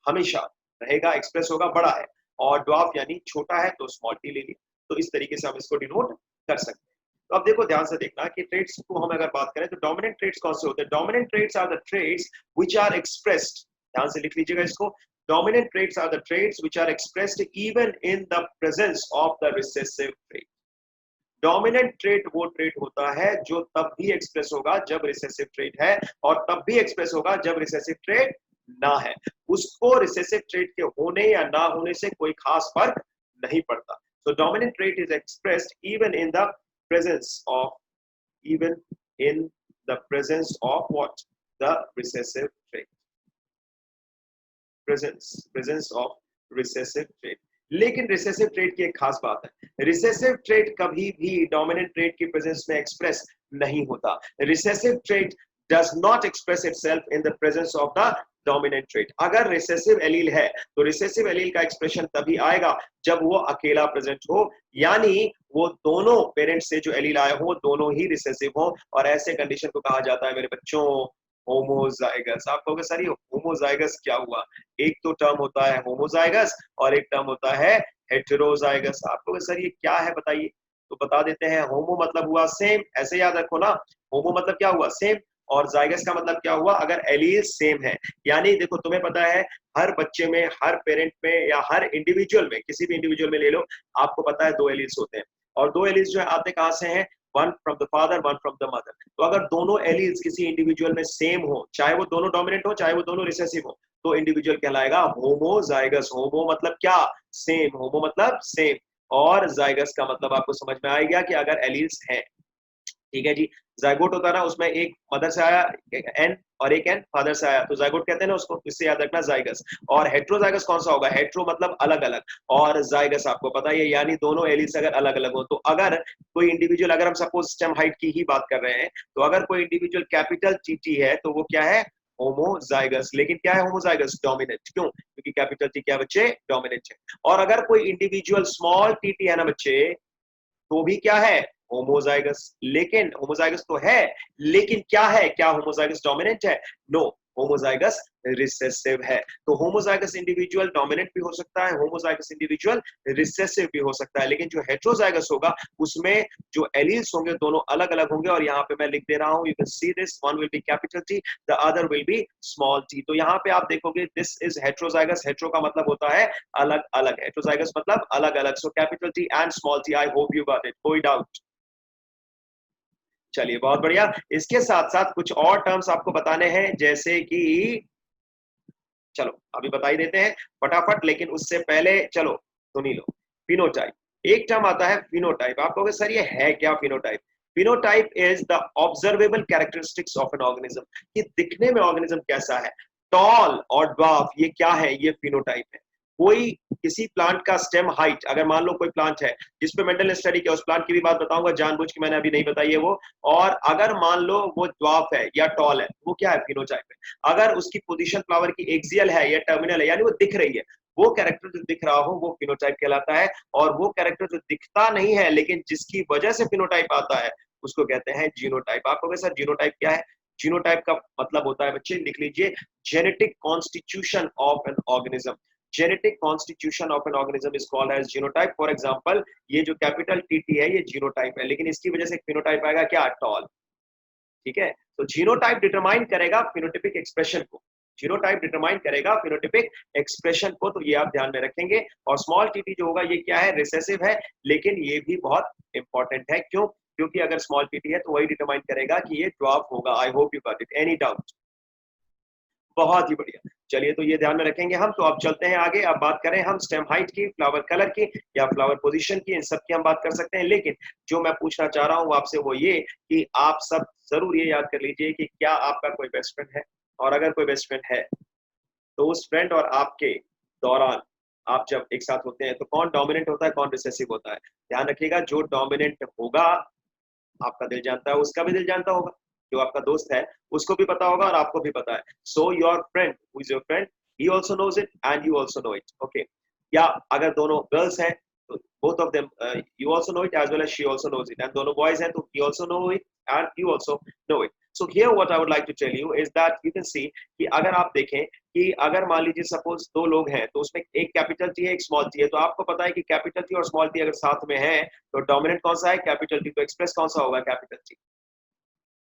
S1: हमेशा रहेगा, एक्सप्रेस होगा, बड़ा है। और ड्वार्फ यानी छोटा है तो स्मॉल टी ले लिया। तो इस तरीके से हम इसको डिनोट कर सकते हैं। तो अब देखो ध्यान से देखना कि ट्रेड्स को हम अगर बात करें तो डोमिनेंट ट्रेड्स कौन से होते हैं। Dominant traits are the traits which are expressed, ध्यान से लिख लीजिएगा इसको। Dominant traits are the traits which are expressed even in the presence of the recessive trait. Dominant trait वो ट्रेड होता है जो तब भी एक्सप्रेस होगा जब रिसेसिव ट्रेड है, और तब भी एक्सप्रेस होगा जब रिसेसिव ट्रेड ना है। उसको रिसेसिव ट्रेड के होने या ना होने से कोई खास फर्क नहीं पड़ता। So dominant trait is expressed even in the presence of even in the presence of what? The recessive trait. Presence of recessive trait. लेकिन रिसेसिव ट्रेट की एक खास बात है, रिसेसिव ट्रेट कभी भी डोमिनेंट ट्रेट की प्रेजेंस में एक्सप्रेस नहीं होता। Recessive trait does not express itself in the presence of the dominant trait. अगर रिसेसिव एलील है तो रिसेसिव एलील का एक्सप्रेशन तभी आएगा जब वो अकेला प्रेजेंट हो, यानी वो दोनों पेरेंट्स से जो एलील आए हो दोनों ही रिसेसिव हो। और ऐसे कंडीशन को कहा जाता है मेरे बच्चों होमोजाइगस। आप कहोगे सर ये होमोजाइगस क्या हुआ? एक तो टर्म होता है होमोजाइगस और एक टर्म होता है हेटेरोजाइगस। आप कहोगे सर ये क्या है बताइए, तो बता देते हैं। होमो मतलब हुआ सेम, ऐसे याद रखो ना, होमो मतलब क्या हुआ? सेम। और जाइगस का मतलब क्या हुआ? अगर एलील सेम है। यानी देखो तुम्हें पता है हर बच्चे में, हर पेरेंट में या हर इंडिविजुअल में, किसी भी इंडिविजुअल में ले लो, आपको पता है दो एलील्स होते हैं। और दो एलील्स जो है आते कहां से हैं? One from the father, one from the mother. तो अगर दोनों एलील्स किसी इंडिविजुअल में सेम हो, चाहे वो दोनों डोमिनेंट हो चाहे वो दोनों रिसेसिव हो, तो इंडिविजुअल कहलाएगा होमोजाइगस। होमो मतलब क्या? सेम। होमो मतलब सेम। और जाइगस का मतलब आपको समझ में आ गया कि अगर एलील्स हैं। ठीक है जी। जाइगोट होता है ना, उसमें एक मदर से आया एन और एक एन फादर से आया, तो जाइगोट कहते हैं ना उसको, इससे याद रखना जाइगस। और हेट्रोजाइगस कौन सा होगा? हेट्रो मतलब अलग अलग, और जाइगस आपको पता ही है यानी दोनों एलील्स अगर अलग अलग हो। तो अगर कोई इंडिविजुअल, अगर हम सपोज स्टेम हाइट की ही बात कर रहे हैं, तो अगर कोई इंडिविजुअल कैपिटल टीटी है तो वो क्या है? होमोजाइगस। लेकिन क्या है होमोजाइगस? डोमिनेंट। क्यों? क्योंकि कैपिटल टी क्या बच्चे? डोमिनेंट है। और अगर कोई इंडिविजुअल स्मॉल टीटी है ना बच्चे, तो भी क्या है? होमोजाइगस। लेकिन होमोजाइगस तो है, लेकिन क्या है? क्या होमोजाइगस डोमिनेंट है? नो, होमोजाइगस रिसेसिव है। तो होमोजाइगस इंडिविजुअल डोमिनेंट भी हो सकता है, होमोजाइगस इंडिविजुअल रिसेसिव भी हो सकता है। लेकिन जो हेटेरोजाइगस होगा उसमें जो एलील्स होंगे दोनों अलग अलग होंगे। और यहाँ पे मैं लिख दे रहा हूं, you can see this, one will be capital T, the other will be small T. तो यहाँ पे आप देखोगे दिस इज हेटेरोजाइगस। हेटेरो का मतलब होता है अलग अलग, हेटेरोजाइगस मतलब अलग अलग। So capital T and small T. I hope you got it, कोई डाउट? चलिए बहुत बढ़िया। इसके साथ साथ कुछ और टर्म्स आपको बताने हैं, जैसे कि चलो अभी बता ही देते हैं फटाफट, लेकिन उससे पहले चलो सुनी लो। फिनोटाइप, एक टर्म आता है फिनोटाइप। आप कहोगे सर ये है क्या phenotype? Phenotype is the observable characteristics of an organism, कि दिखने में ऑर्गेनिज्म कैसा है। टॉल और ड्वार्फ ये क्या है? ये फिनोटाइप है। कोई किसी प्लांट का स्टेम हाइट, अगर मान लो कोई प्लांट है जिस पे मेंडल ने स्टडी किया, उस प्लांट की भी बात बताऊंगा, जानबूझ के मैंने अभी नहीं बताई है वो। और अगर मान लो वो ड्वार्फ है या टॉल है, वो क्या है? फिनोटाइप है। अगर उसकी पोजीशन फ्लावर की एक्सियल है या टर्मिनल है, यानी वो दिख रही है, वो कैरेक्टर जो दिख रहा हो वो फिनोटाइप कहलाता है, और वो कैरेक्टर जो दिखता नहीं है लेकिन जिसकी वजह से फिनोटाइप आता है उसको कहते हैं जीनोटाइप। आप कहोगे सर जीनोटाइप क्या है? जीनोटाइप का मतलब होता है, बच्चे लिख लीजिए, genetic constitution of an organism. Genetic constitution of an organism is called as genotype. For example ये जो कैपिटल टीटी है ये जीनोटाइप है, लेकिन इसकी वजह से फिनोटाइप आएगा क्या? टॉल। ठीक है, तो जीनोटाइप डिटरमाइन करेगा फिनोटिपिक एक्सप्रेशन को। जीनोटाइप डिटरमाइन करेगा फिनोटिपिक एक्सप्रेशन को, तो ये आप ध्यान में रखेंगे। और स्मॉल टीटी जो होगा ये क्या है? रिसेसिव है, लेकिन ये भी बहुत इंपॉर्टेंट है। क्यों? क्योंकि अगर स्मॉल टीटी है तो वही डिटरमाइन करेगा कि ये ड्वार्फ होगा। आई hope you got it. Any doubt? बहुत ही बढ़िया। चलिए, तो ये ध्यान में रखेंगे हम। तो अब चलते हैं आगे। अब बात करें हम स्टेम हाइट की, फ्लावर कलर की या फ्लावर पोजीशन की, इन सब की हम बात कर सकते हैं। लेकिन जो मैं पूछना चाह रहा हूं आपसे वो ये कि आप सब जरूर ये याद कर लीजिए कि क्या आपका कोई बेस्ट फ्रेंड है, और अगर कोई बेस्ट फ्रेंड है तो उस फ्रेंड और आपके दौरान आप जब एक साथ होते हैं तो कौन डोमिनेंट होता है, कौन रिसेसिव होता है? ध्यान रखिएगा, जो डोमिनेंट होगा आपका दिल जानता है, उसका भी दिल जानता होगा। जो आपका दोस्त है उसको भी पता होगा और आपको भी पता है। So your friend who is your friend, he also knows it and you also know it. Okay, या अगर दोनों गर्ल्स हैं तो both of them, you also know it as well as she also knows it, and दोनों boys हैं तो he also know it and you also know it. So here what I would like to tell you is that you can see कि अगर आप देखें कि अगर मान लीजिए सपोज दो लोग हैं तो उसमें एक कैपिटल टी है एक स्मॉल टी है, तो आपको पता है कि कैपिटल टी और स्मॉल टी अगर साथ में है तो डोमिनेंट कौन सा है? Capital T. तो एक्सप्रेस कौन सा होगा? Capital T.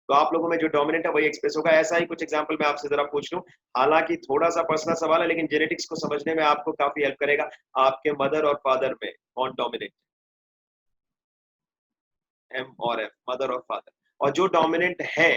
S1: तो आप लोगों में जो डोमिनेंट है वही एक्सप्रेस होगा। ऐसा ही कुछ एग्जांपल मैं आपसे जरा पूछ लूं, हालांकि थोड़ा सा पर्सनल सवाल है लेकिन जेनेटिक्स को समझने में आपको काफी हेल्प करेगा। आपके मदर और फादर में कौन डोमिनेंट? एम और एफ, मदर और फादर। और जो डोमिनेंट है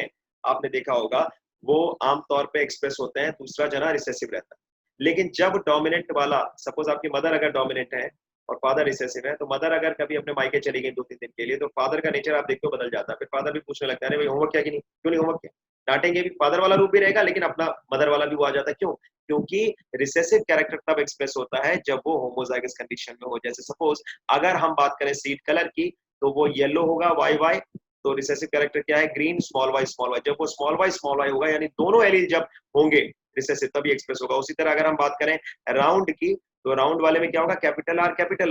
S1: आपने देखा होगा वो आमतौर पे एक्सप्रेस होते हैं, दूसरा जना रिसेसिव रहता है। लेकिन जब डोमिनेंट वाला, सपोज आपकी मदर अगर डोमिनेंट है और फादर रिसेसिव है, तो मदर अगर कभी अपने मायके चली गई 2-3 दिन के लिए तो फादर का नेचर आप देखते हो बदल जाता है। फिर फादर भी पूछने लगता है, अरे भाई होमवर्क किया कि नहीं, क्यों नहीं होमवर्क किया? डांटेंगे भी, फादर वाला रूप भी रहेगा लेकिन अपना मदर वाला भी वो आ जाता है। क्यों? क्योंकि रिसेसिव कैरेक्टर तब एक्सप्रेस होता है जब वो होमोजाइगस कंडीशन में हो। जैसे सपोज अगर हम बात करें सीड कलर की तो वो येलो होगा, वाई वाई। तो रिसेसिव कैरेक्टर क्या है? Green, small Y. जब वो स्मॉल वाई होगा यानी दोनों एलील जब होंगे रिसेसिव तभी एक्सप्रेस होगा। उसी तरह अगर हम बात करें राउंड की तो राउंड वाले में क्या होगा? कैपिटल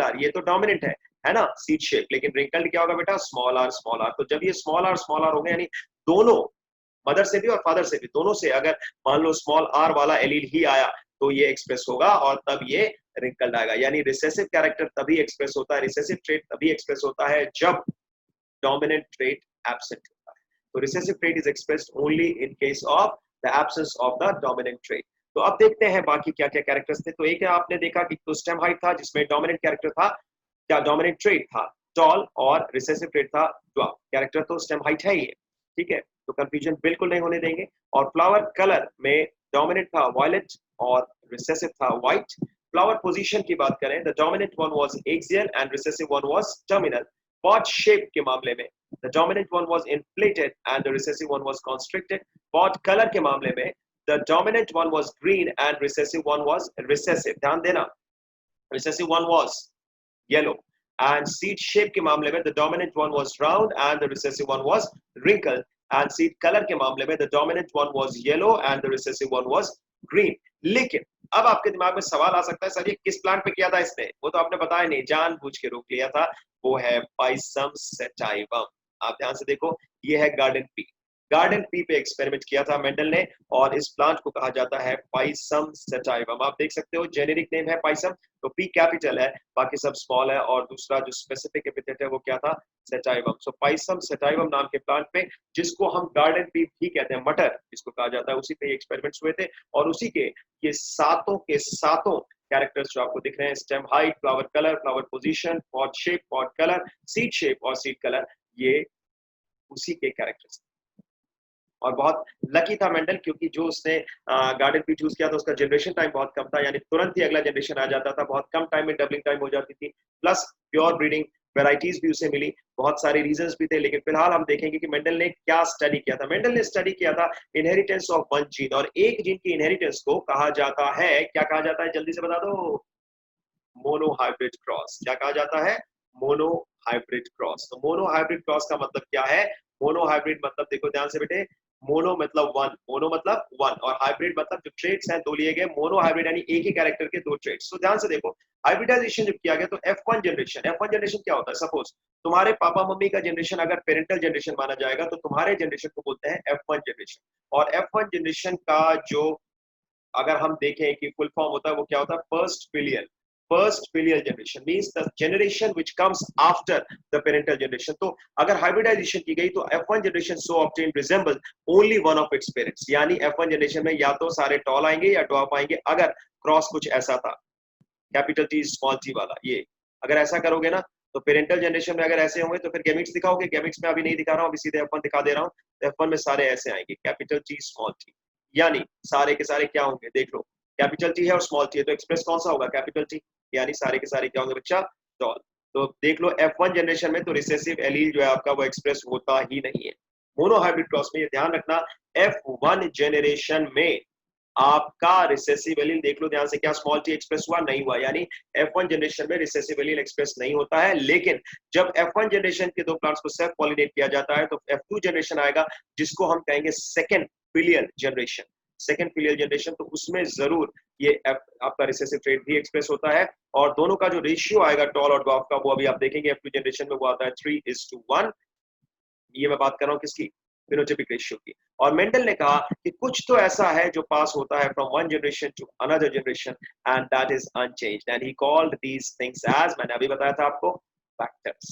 S1: आर, ये तो डोमिनेंट है ना, सीड शेप। लेकिन रिंकल्ड क्या होगा बेटा? Small R. तो जब ये स्मॉल आर होंगे यानी दोनों, मदर से भी और फादर से भी, दोनों से अगर मान लो स्मॉल आर वाला एलील ही आया तो ये एक्सप्रेस होगा और तब ये रिंकल्ड आएगा। यानी रिसेसिव कैरेक्टर तभी एक्सप्रेस होता है, रिसेसिव ट्रेट तभी एक्सप्रेस होता है जब dominant trait absent होता है। तो recessive trait is expressed only in case of the absence of the dominant trait। तो अब देखते हैं बाकी क्या क्या कैरेक्टर्स थे। तो एक आपने देखा कि तो स्टेम हाइट था जिसमें डोमिनेंट कैरेक्टर था, क्या डोमिनेंट ट्रेट था टॉल, और रिसेसिव ट्रेट था ड्वार्फ। कैरेक्टर तो स्टेम हाइट है ही है, ठीक है, तो कंफ्यूजन बिल्कुल नहीं होने देंगे। और फ्लावर कलर में डोमिनेंट था वायलेट और रिसेसिव था व्हाइट। फ्लावर पोजीशन की बात करें, the dominant one was axial and recessive one was terminal. Pot shape के मामले में the dominant one was inflated and the recessive one was constricted। Pot colour के मामले में the dominant one was green and recessive one was recessive। ध्यान देना, recessive one was yellow। and seed shape के मामले में the dominant one was round and the recessive one was wrinkled। and seed color के मामले में the dominant one was yellow and the recessive one was green। लेकिन अब आपके दिमाग में सवाल आ सकता है, सर ये किस प्लांट पे किया था इसने? वो तो आपने बताया नहीं, जानबूझ के रोक लिया था। वो है पाइसम सेटाइवम। आप ध्यान से देखो, ये है गार्डन पी। गार्डन पी पे एक्सपेरिमेंट किया था मेंडल ने और इस प्लांट को कहा जाता है पाइसम सेटाइवम। आप देख सकते हो जेनेरिक नेम है पाइसम, तो पी कैपिटल है, बाकी सब स्मॉल है, और दूसरा जो स्पेसिफिक एपिथेट है वो क्या था? सेटाइवम। सो पाइसम सेटाइवम नाम के प्लांट पे, जिसको हम गार्डन पी भी कहते हैं, मटर जिसको कहा जाता है, उसी पे एक्सपेरिमेंट्स हुए थे। और उसी के सातों के सातों कैरेक्टर्स जो आपको दिख रहे हैं, stem height, flower colour, flower position, pod shape, pod colour, seed shape और सीड कलर, ये उसी के कैरेक्टर्स। और बहुत लकी था मेंडल क्योंकि जो उसने गार्डन पी चूज किया था उसका जनरेशन टाइम बहुत कम था, यानी तुरंत ही अगला जनरेशन आ जाता था, बहुत कम टाइम में डबलिंग टाइम हो जाती थी, प्लस प्योर ब्रीडिंग वेराइटीज भी उसे मिली। बहुत सारे रीजंस भी थे, लेकिन फिलहाल हम देखेंगे कि मेंडल ने क्या स्टडी किया था। मेंडल ने स्टडी किया था इनहेरिटेंस ऑफ वन जीन, और एक जीन की इनहेरिटेंस को कहा जाता है, क्या कहा जाता है जल्दी से बता दो? Monohybrid cross. क्या कहा जाता है? Monohybrid cross. तो मोनोहाइब्रिड क्रॉस का मतलब क्या है? मोनोहाइब्रिड मतलब देखो ध्यान से बेटे, मोनो मतलब वन, मोनो मतलब वन, और हाइब्रिड मतलब जो ट्रेड्स हैं दो लिए गए, मोनो हाइब्रिड यानी एक ही कैरेक्टर के दो ट्रेड्स। तो ध्यान से देखो, हाइब्रिडाइजेशन जब किया गया तो F1 जनरेशन, F1 जनरेशन क्या होता है? सपोज तुम्हारे पापा मम्मी का जनरेशन अगर पेरेंटल जनरेशन माना जाएगा तो तुम्हारे जनरेशन को बोलते हैं F1 जनरेशन। और F1 जनरेशन का जो अगर हम देखें कि फुल फॉर्म होता है वो क्या होता है? First filial. First filial generation means the generation which comes after the parental generation. तो अगर हाइब्रिडाइजेशन की गई तो F1 generation so obtain resemble only one of its parents, यानी F1 जनरेशन में या तो सारे टॉल आएंगे या डॉफ आएंगे। अगर क्रॉस कुछ ऐसा था, कैपिटल टी स्मॉल टी वाला, ये अगर ऐसा करोगे ना तो पेरेंटल जनरेशन में अगर ऐसे होंगे तो फिर गैमेट्स दिखाओगे। गैमेट्स में अभी नहीं दिखा रहा हूं, अभी सीधे F1 दिखा दे रहा हूं। तो F1 में सारे ऐसे आएंगे, कैपिटल टी स्मॉल टी, यानी सारे के सारे क्या होंगे? देख लो, कैपिटल टी है और स्मॉल टी है तो एक्सप्रेस कौन सा होगा? कैपिटल टी, यानी सारे के सारे क्या होंगे बच्चा? डॉल। तो देख लो F1 जनरेशन में तो रिसेसिव एलील जो है आपका वो एक्सप्रेस होता ही नहीं है। मोनो हाइब्रिड क्रॉस में ये ध्यान रखना, F1 जनरेशन में आपका रिसेसिव एलील देख लो ध्यान से, क्या स्मॉल टी एक्सप्रेस हुआ? नहीं हुआ, यानी F1 जनरेशन में रिसेसिव एलील एक्सप्रेस नहीं होता है। लेकिन जब F1 जनरेशन के दो प्लांट्स को सेल्फ पॉलिनेट किया जाता है तो F2 जनरेशन आएगा जिसको हम कहेंगे second filial generation. Second filial generation, तो उसमें जरूर ये आपका रिसेसिव ट्रेट भी एक्सप्रेस होता है। और दोनों का जो रेशियो आएगा टॉल और ड्वार्फ का वो अभी आप देखेंगे F2 जनरेशन में वो आता है 3:1। ये मैं बात कर रहा हूँ किसकी? फिनोटाइपिक रेशियो की। और मेंडल ने कहा कि कुछ तो ऐसा है जो पास होता है from one generation to another generation and that is unchanged and he called these things as, मैंने अभी बताया था आपको, फैक्टर्स।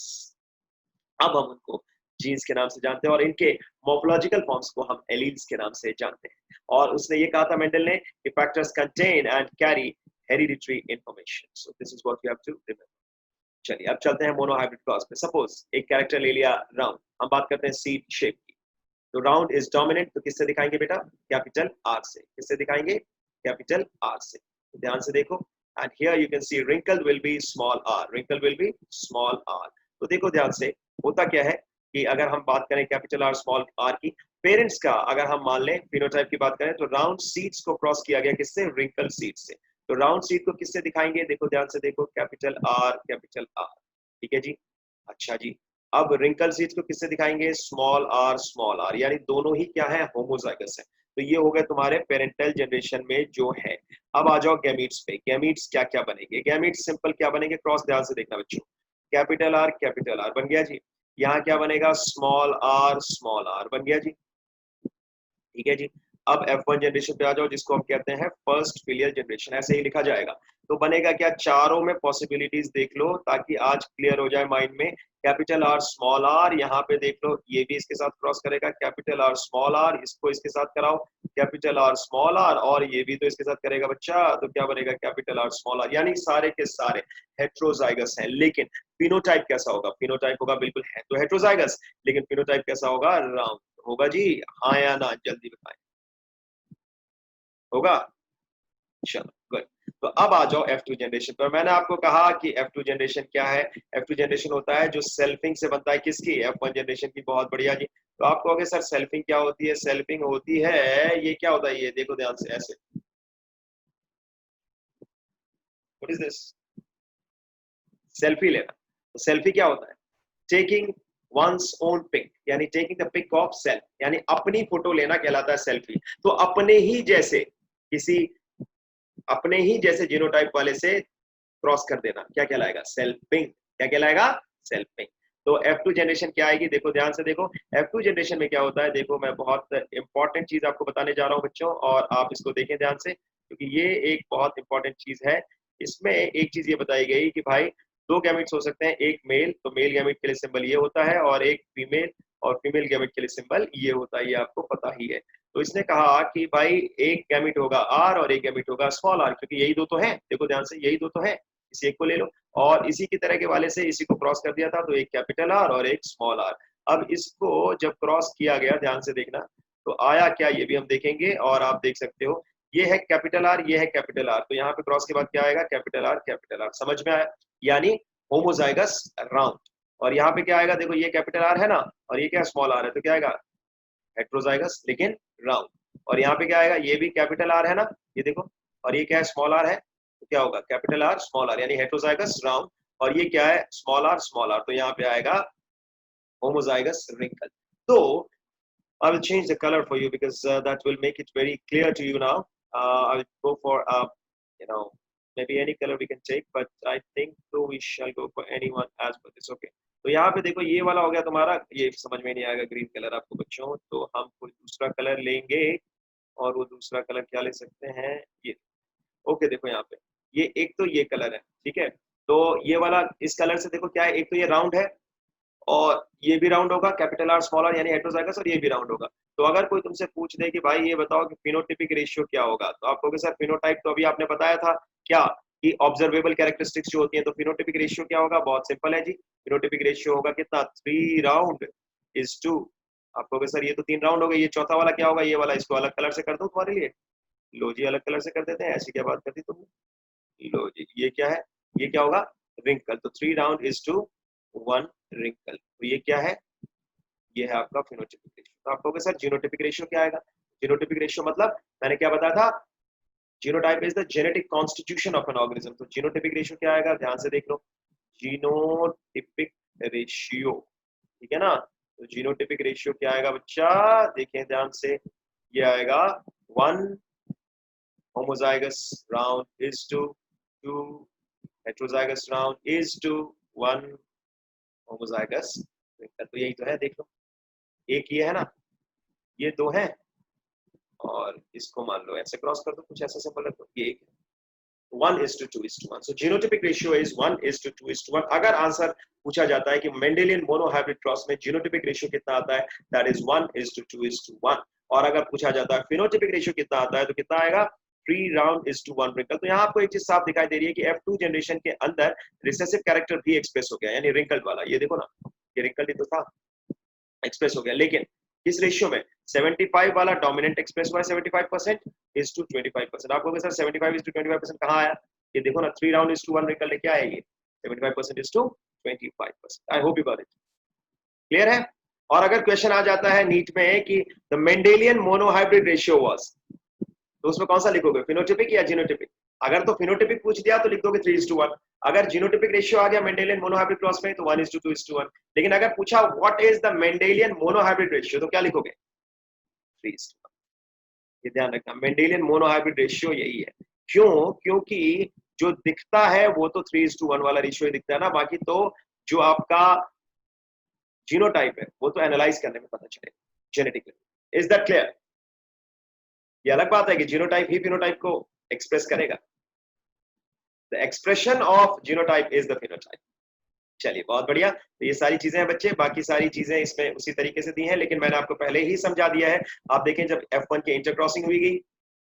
S1: अब हम उनको जीन्स के नाम से जानते हैं और इनके मॉर्फोलॉजिकल फॉर्म्स को हम एलील्स के नाम से जानते हैं। और उसने ये कहा था मेंडल ने कि factors contain and carry hereditary information, so this is what you have to remember. चलिए अब चलते हैं मोनो हाइब्रिड क्रॉस में। सपोज एक कैरेक्टर ले लिया राउंड, हम बात करते हैं सीड शेप की। तो राउंड इज डोमिनेंट, तो किससे दिखाएंगे बेटा? कैपिटल आर से। किससे दिखाएंगे? कैपिटल आर से। तो ध्यान से देखो, and here you can see wrinkle will be small R, wrinkle will be small R. तो देखो ध्यान से, होता क्या है कि अगर हम बात करें कैपिटल आर स्मॉल आर की, पेरेंट्स का अगर हम मान लें फिनोटाइप की बात करें तो राउंड सीड्स को क्रॉस किया गया किससे? रिंकल सीड से। तो राउंड सीड को किससे दिखाएंगे? देखो ध्यान से देखो, कैपिटल आर कैपिटल आर। ठीक है जी, अच्छा जी। अब रिंकल सीड्स को किससे दिखाएंगे? स्मॉल आर, यानी दोनों ही क्या है? होमोजाइगस है। तो ये हो गए तुम्हारे पेरेंटल जनरेशन में जो है। अब आ जाओ गैमीट्स पे। गैमीट्स क्या क्या बनेंगे? गैमीट्स सिंपल क्या बनेंगे? क्रॉस, ध्यान से देखना बच्चों, कैपिटल आर बन गया जी। यहाँ क्या बनेगा? स्मॉल आर बन गया जी। ठीक है जी। अब F1 जनरेशन पे आ जाओ जिसको हम कहते हैं फर्स्ट फिलियल जनरेशन, ऐसे ही लिखा जाएगा। तो बनेगा क्या? चारों में पॉसिबिलिटीज देख लो ताकि आज क्लियर हो जाए माइंड में। कैपिटल आर स्मॉल आर, यहाँ पे देख लो ये भी इसके साथ क्रॉस करेगा, कैपिटल आर स्मॉल आर, इसको इसके साथ कराओ कैपिटल आर स्मॉल आर, और ये भी तो इसके साथ करेगा बच्चा, तो क्या बनेगा? कैपिटल आर स्मॉल आर, यानी सारे के सारे हेट्रोजाइगस हैं। लेकिन फिनोटाइप कैसा होगा? फिनोटाइप होगा बिल्कुल है तो हेट्रोजाइगस, लेकिन फिनोटाइप कैसा होगा? राउंड होगा जी। हाँ या ना, जल्दी बताएं। होगा? चलो गुड। तो अब आ जाओ F2 जनरेशन पर। मैंने आपको कहा कि F2 जनरेशन क्या है? F2 जनरेशन होता है जो सेल्फिंग से बनता है किसकी? F1 जनरेशन की। बहुत बढ़िया जी। तो आप कहोगे सर सेल्फिंग क्या होती है? सेल्फिंग होती है, ये क्या होता है? ये देखो ध्यान से ऐसे, व्हाट इज दिस? सेल्फी लेना। तो सेल्फी क्या होता है? टेकिंग वंस ओन पिक, यानी taking the pic of self, यानी अपनी फोटो लेना कहलाता है सेल्फी। तो अपने ही जैसे जीनोटाइप वाले से क्रॉस कर देना क्या कहलाएगा? सेल्फिंग। क्या कहलाएगा? सेल्फिंग। तो F2 जनरेशन क्या आएगी? देखो ध्यान से देखो, F2 जनरेशन में क्या होता है? देखो मैं बहुत इंपॉर्टेंट चीज आपको बताने जा रहा हूं बच्चों, और आप इसको देखें ध्यान से क्योंकि ये एक बहुत इंपॉर्टेंट चीज है। इसमें एक चीज ये बताई गई कि भाई दो गैमेट्स हो सकते हैं, एक मेल, तो मेल गैमेट के लिए सिंबल ये होता है, और एक फीमेल, और फीमेल गैमेट के लिए सिंबल ये होता है, ये आपको पता ही है। तो इसने कहा कि भाई एक गैमेट होगा आर और एक गैमेट होगा स्मॉल आर, क्योंकि यही दो तो है, देखो ध्यान से यही दो तो है, इसी एक को ले लो। और इसी की तरह के वाले से इसी को क्रॉस कर दिया था, तो एक कैपिटल आर और एक स्मॉल आर। अब इसको जब क्रॉस किया गया, ध्यान से देखना, तो आया क्या ये भी हम देखेंगे, और आप देख सकते हो ये है कैपिटल आर, ये है कैपिटल आर, तो यहाँ पे क्रॉस के बाद क्या आएगा? कैपिटल आर, समझ में आया? यानी होमोजाइगस राउंड। और यहाँ पे क्या आएगा? देखो ये कैपिटल आर है ना, और ये क्या स्मॉल आर है, तो क्या आएगा? हेट्रोजाइगस लेकिन राउंड। और यहाँ पे क्या आएगा? ये भी कैपिटल आर है ना, ये देखो, और ये क्या है? स्मॉल आर है, तो क्या होगा? कैपिटल आर स्मॉल आर, यानी हेट्रोजाइगस राउंड। और ये क्या है? स्मॉल आर, तो यहाँ पे आएगा होमोजाइगस रिंकल। तो I will change the color for you because that will make it very clear to you now. I will go for you know, maybe any color we can take, but I think so we shall go for anyone as per this. Okay. तो यहाँ पे देखो ये वाला हो गया तुम्हारा, ये समझ में नहीं आएगा ग्रीन कलर आपको बच्चों, तो हम कोई दूसरा कलर लेंगे और वो दूसरा कलर क्या ले सकते हैं, ये। ओके देखो यहाँ पे ये एक तो ये कलर है, ठीक है। तो ये वाला इस कलर से देखो क्या है, एक तो ये राउंड है और ये भी राउंड होगा, कैपिटल आर स्मॉल आर यानी हेटेरोजाइगस, और ये भी राउंड होगा। तो अगर कोई तुमसे पूछ दे कि भाई ये बताओ कि फिनोटिपिक रेशियो क्या होगा, तो आप कहोगे सर फिनोटाइप तो अभी आपने बताया था क्या कि ऑब्जर्वेबल कैरेक्टरिस्टिक्स जो होती हैं, तो फिनोटिपिक रेशियो क्या होगा, बहुत सिंपल है जी। फिनोटिपिक रेशियो होगा कितना, 3 राउंड इज टू, आप कहोगे सर ये तो 3 राउंड हो गए, ये चौथा वाला क्या होगा, ये वाला, इसको अलग कलर से कर दूं तुम्हारे लिए, लो जी अलग कलर से कर देते हैं, ऐसी क्या बात कर दी तुमने, लो जी ये क्या है, ये क्या होगा, रिंकल। तो 3 राउंड इज टू 1 रिंकल, तो ये क्या है, ये है आपका फिनोटिपिक रेशियो। तो आप कहोगे सर जीनोटिपिक रेशियो क्या आएगा, जीनोटिपिक रेशियो मतलब मैंने क्या बताया था, genotype is the genetic constitution of an organism. तो जीनोटिपिक रेशियो क्या आएगा, ध्यान से देख लो, जीनोटिपिक रेशियो, ठीक है ना। तो जीनोटिपिक रेशियो क्या आएगा बच्चा, देखें ध्यान से, ये आएगा 1 homozygous round is to 2 heterozygous round is to 1 homozygous। तो यही तो है, देख लो, एक ये है ना, ये 2 है, और इसको मान लो ऐसे क्रॉस कर दो, कुछ ऐसा सिंपल रखो, ये एक 1:2:1। So genotypic ratio is 1:2:1। अगर आंसर पूछा जाता है कि मेंडेलियन मोनोहाइब्रिड क्रॉस में जीनोटिपिक रेशियो कितना आता है, दैट इज 1:2:1। और अगर पूछा जाता है फिनोटिपिक रेशियो कितना आता है, तो कितना आएगा, 3 राउंड इज टू 1 रिंकल। तो यहाँ आपको एक चीज साफ दिखाई दे रही है कि F2 जनरेशन के अंदर रिसेसिव कैरेक्टर भी एक्सप्रेस हो गया, यानी रिंकल वाला, ये देखो ना, ये रिंकल ही तो था, एक्सप्रेस हो गया, लेकिन किस रेशियो में, 75 वाला डोमिनेंट एक्सप्रेस हुआ है 75% इज टू 25%। आप कहोगे सर 75 इज टू 25% कहाँ आया, ये देखो ना, 3 राउंड इज टू 1 रिंकल क्या है, ये 75% is to 25%। I hope you got it, clear है। और अगर क्वेश्चन आ जाता है नीट में कि the Mendelian monohybrid ratio was, तो उसमें कौन सा लिखोगे, फिनोटिपिक या जीनोटिपिक। अगर तो फिनोटिपिक पूछ दिया तो लिख दोगे 3:1। अगर जीनोटिपिक रेशियो आ गया मेंडेलियन मोनोहाइब्रिड क्रॉस में, तो 1:2:1। लेकिन अगर पूछा what is the Mendelian monohybrid ratio, तो क्या लिखोगे, 3:1। ये ध्यान रखना, मेंडेलियन मोनोहाइब्रिड रेशियो यही है। क्यों, क्योंकि जो दिखता है वो तो 3:1 वाला रेशियो दिखता है ना, बाकी तो जो आपका जीनोटाइप है वो तो एनालाइज करने में पता चलेगा जेनेटिकली। Is that clear. ये अलग बात है कि जीनोटाइप ही फिनोटाइप को एक्सप्रेस करेगा, the expression of genotype is the phenotype. चलिए बहुत बढ़िया, तो ये सारी चीजें हैं बच्चे, बाकी सारी चीजें इसमें उसी तरीके से दी हैं, लेकिन मैंने आपको पहले ही समझा दिया है। आप देखें जब F1 की इंटरक्रॉसिंग हुई गई,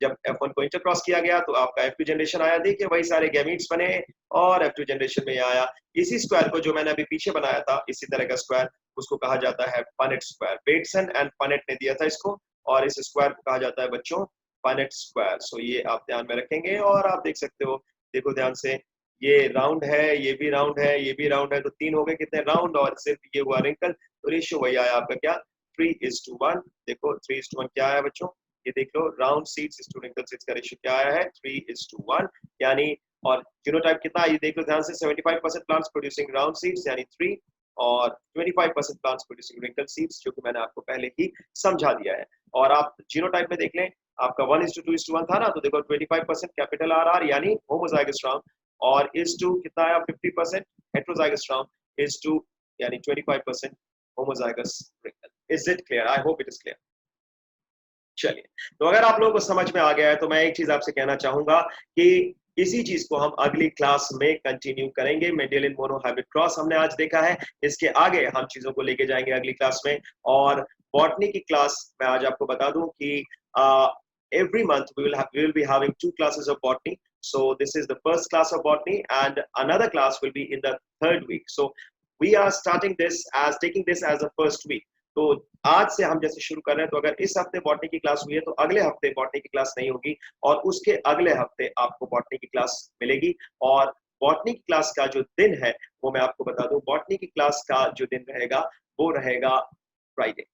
S1: जब F1 को इंटरक्रॉस किया गया तो आपका F2 जनरेशन आया, देखिए वही सारे गैमीट्स बने और F2 जनरेशन में आया। इसी स्क्वायर को जो मैंने अभी पीछे बनाया था, इसी तरह का स्क्वायर, उसको कहा जाता है Punnett square. Bateson and Punnett ने दिया था इसको, और इस स्क्वायर को कहा जाता है बच्चों पनेट स्क्वायर। सो ये आप ध्यान में रखेंगे, और आप देख सकते हो, देखो ध्यान से, ये राउंड है, ये भी राउंड है, ये भी राउंड है, तो 3 हो गए कितने राउंड, और सिर्फ ये हुआ रिंकल। तो रेशियो वही आया आपका क्या, 3:1। देखो 3:1 क्या आया बच्चों, ये देख लो, round seeds is to wrinkle seeds का रेशियो क्या आया है, 3:1 यानी। और जीनोटाइप कितना, ये देख लो ध्यान से, 75% प्लांट्स प्रोड्यूसिंग राउंड सीड्स यानी 3, और 25% प्लांट्स प्रोड्यूसिंग रिंकल सीड्स, जो कि मैंने आपको पहले ही समझा दिया है। और आप जीनोटाइप में देख लें, आपका 1:2:1 था ना, तो देखो 25% कैपिटल आर यानी होमोजाइगस राउंड, और इज टू कितना आया, 50% हेटेरोजाइगस राउंड, इज टू यानी 25% homozygous wrinkle. Is it clear, I hope it is clear. चलिए, तो अगर आप लोगों को समझ में आ गया है, तो मैं एक चीज आपसे कहना चाहूंगा कि इसी चीज को हम अगली क्लास में कंटिन्यू करेंगे। मेंडेलियन मोनोहाइब्रिड क्रॉस हमने आज देखा है, इसके आगे हम चीजों को लेके जाएंगे अगली क्लास में। और बॉटनी की क्लास मैं आज आपको बता दूं कि every month we will be having 2 classes of botany. So this is the first class of botany, and another class will be in the 3rd week. So we are starting this as taking this as the first week. तो आज से हम जैसे शुरू कर रहे हैं, तो अगर इस हफ्ते बॉटनी की क्लास हुई है, तो अगले हफ्ते बॉटनी की क्लास नहीं होगी, और उसके अगले हफ्ते आपको बॉटनी की क्लास मिलेगी। और बॉटनी की क्लास का जो दिन है वो मैं आपको बता दूं, बॉटनी की क्लास का जो दिन रहेगा वो रहेगा Friday.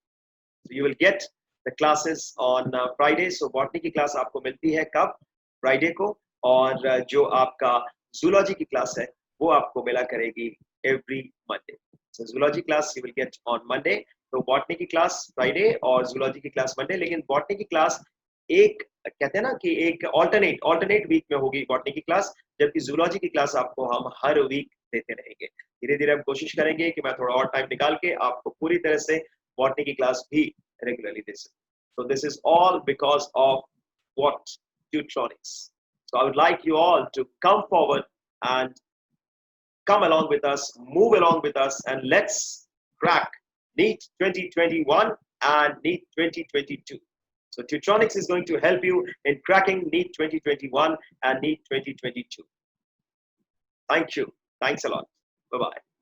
S1: So you will get the classes on Friday. So botany की क्लास आपको मिलती है कब, फ्राइडे को, और जो आपका जूलॉजी की क्लास है वो आपको मिला करेगी every Monday. So zoology class you will get on Monday. तो बॉटनी की क्लास फ्राइडे और जूलॉजी की क्लास मंडे, लेकिन बॉटनी की क्लास एक कहते हैं ना कि एक ऑल्टरनेट वीक में होगी बॉटनी की क्लास, जबकि जूलॉजी की क्लास आपको हम हर वीक देते रहेंगे। धीरे धीरे हम कोशिश करेंगे कि मैं थोड़ा और टाइम निकाल के आपको पूरी तरह से बॉटनी की क्लास भी रेगुलरली दे सकूं। So this is all because of what? Tutronics. So I would like you all to come forward and come along with us, move along with us, and let's crack NEET 2021 and NEET 2022. So Tutronics is going to help you in cracking NEET 2021 and NEET 2022. Thank you. Thanks a lot. Bye-bye.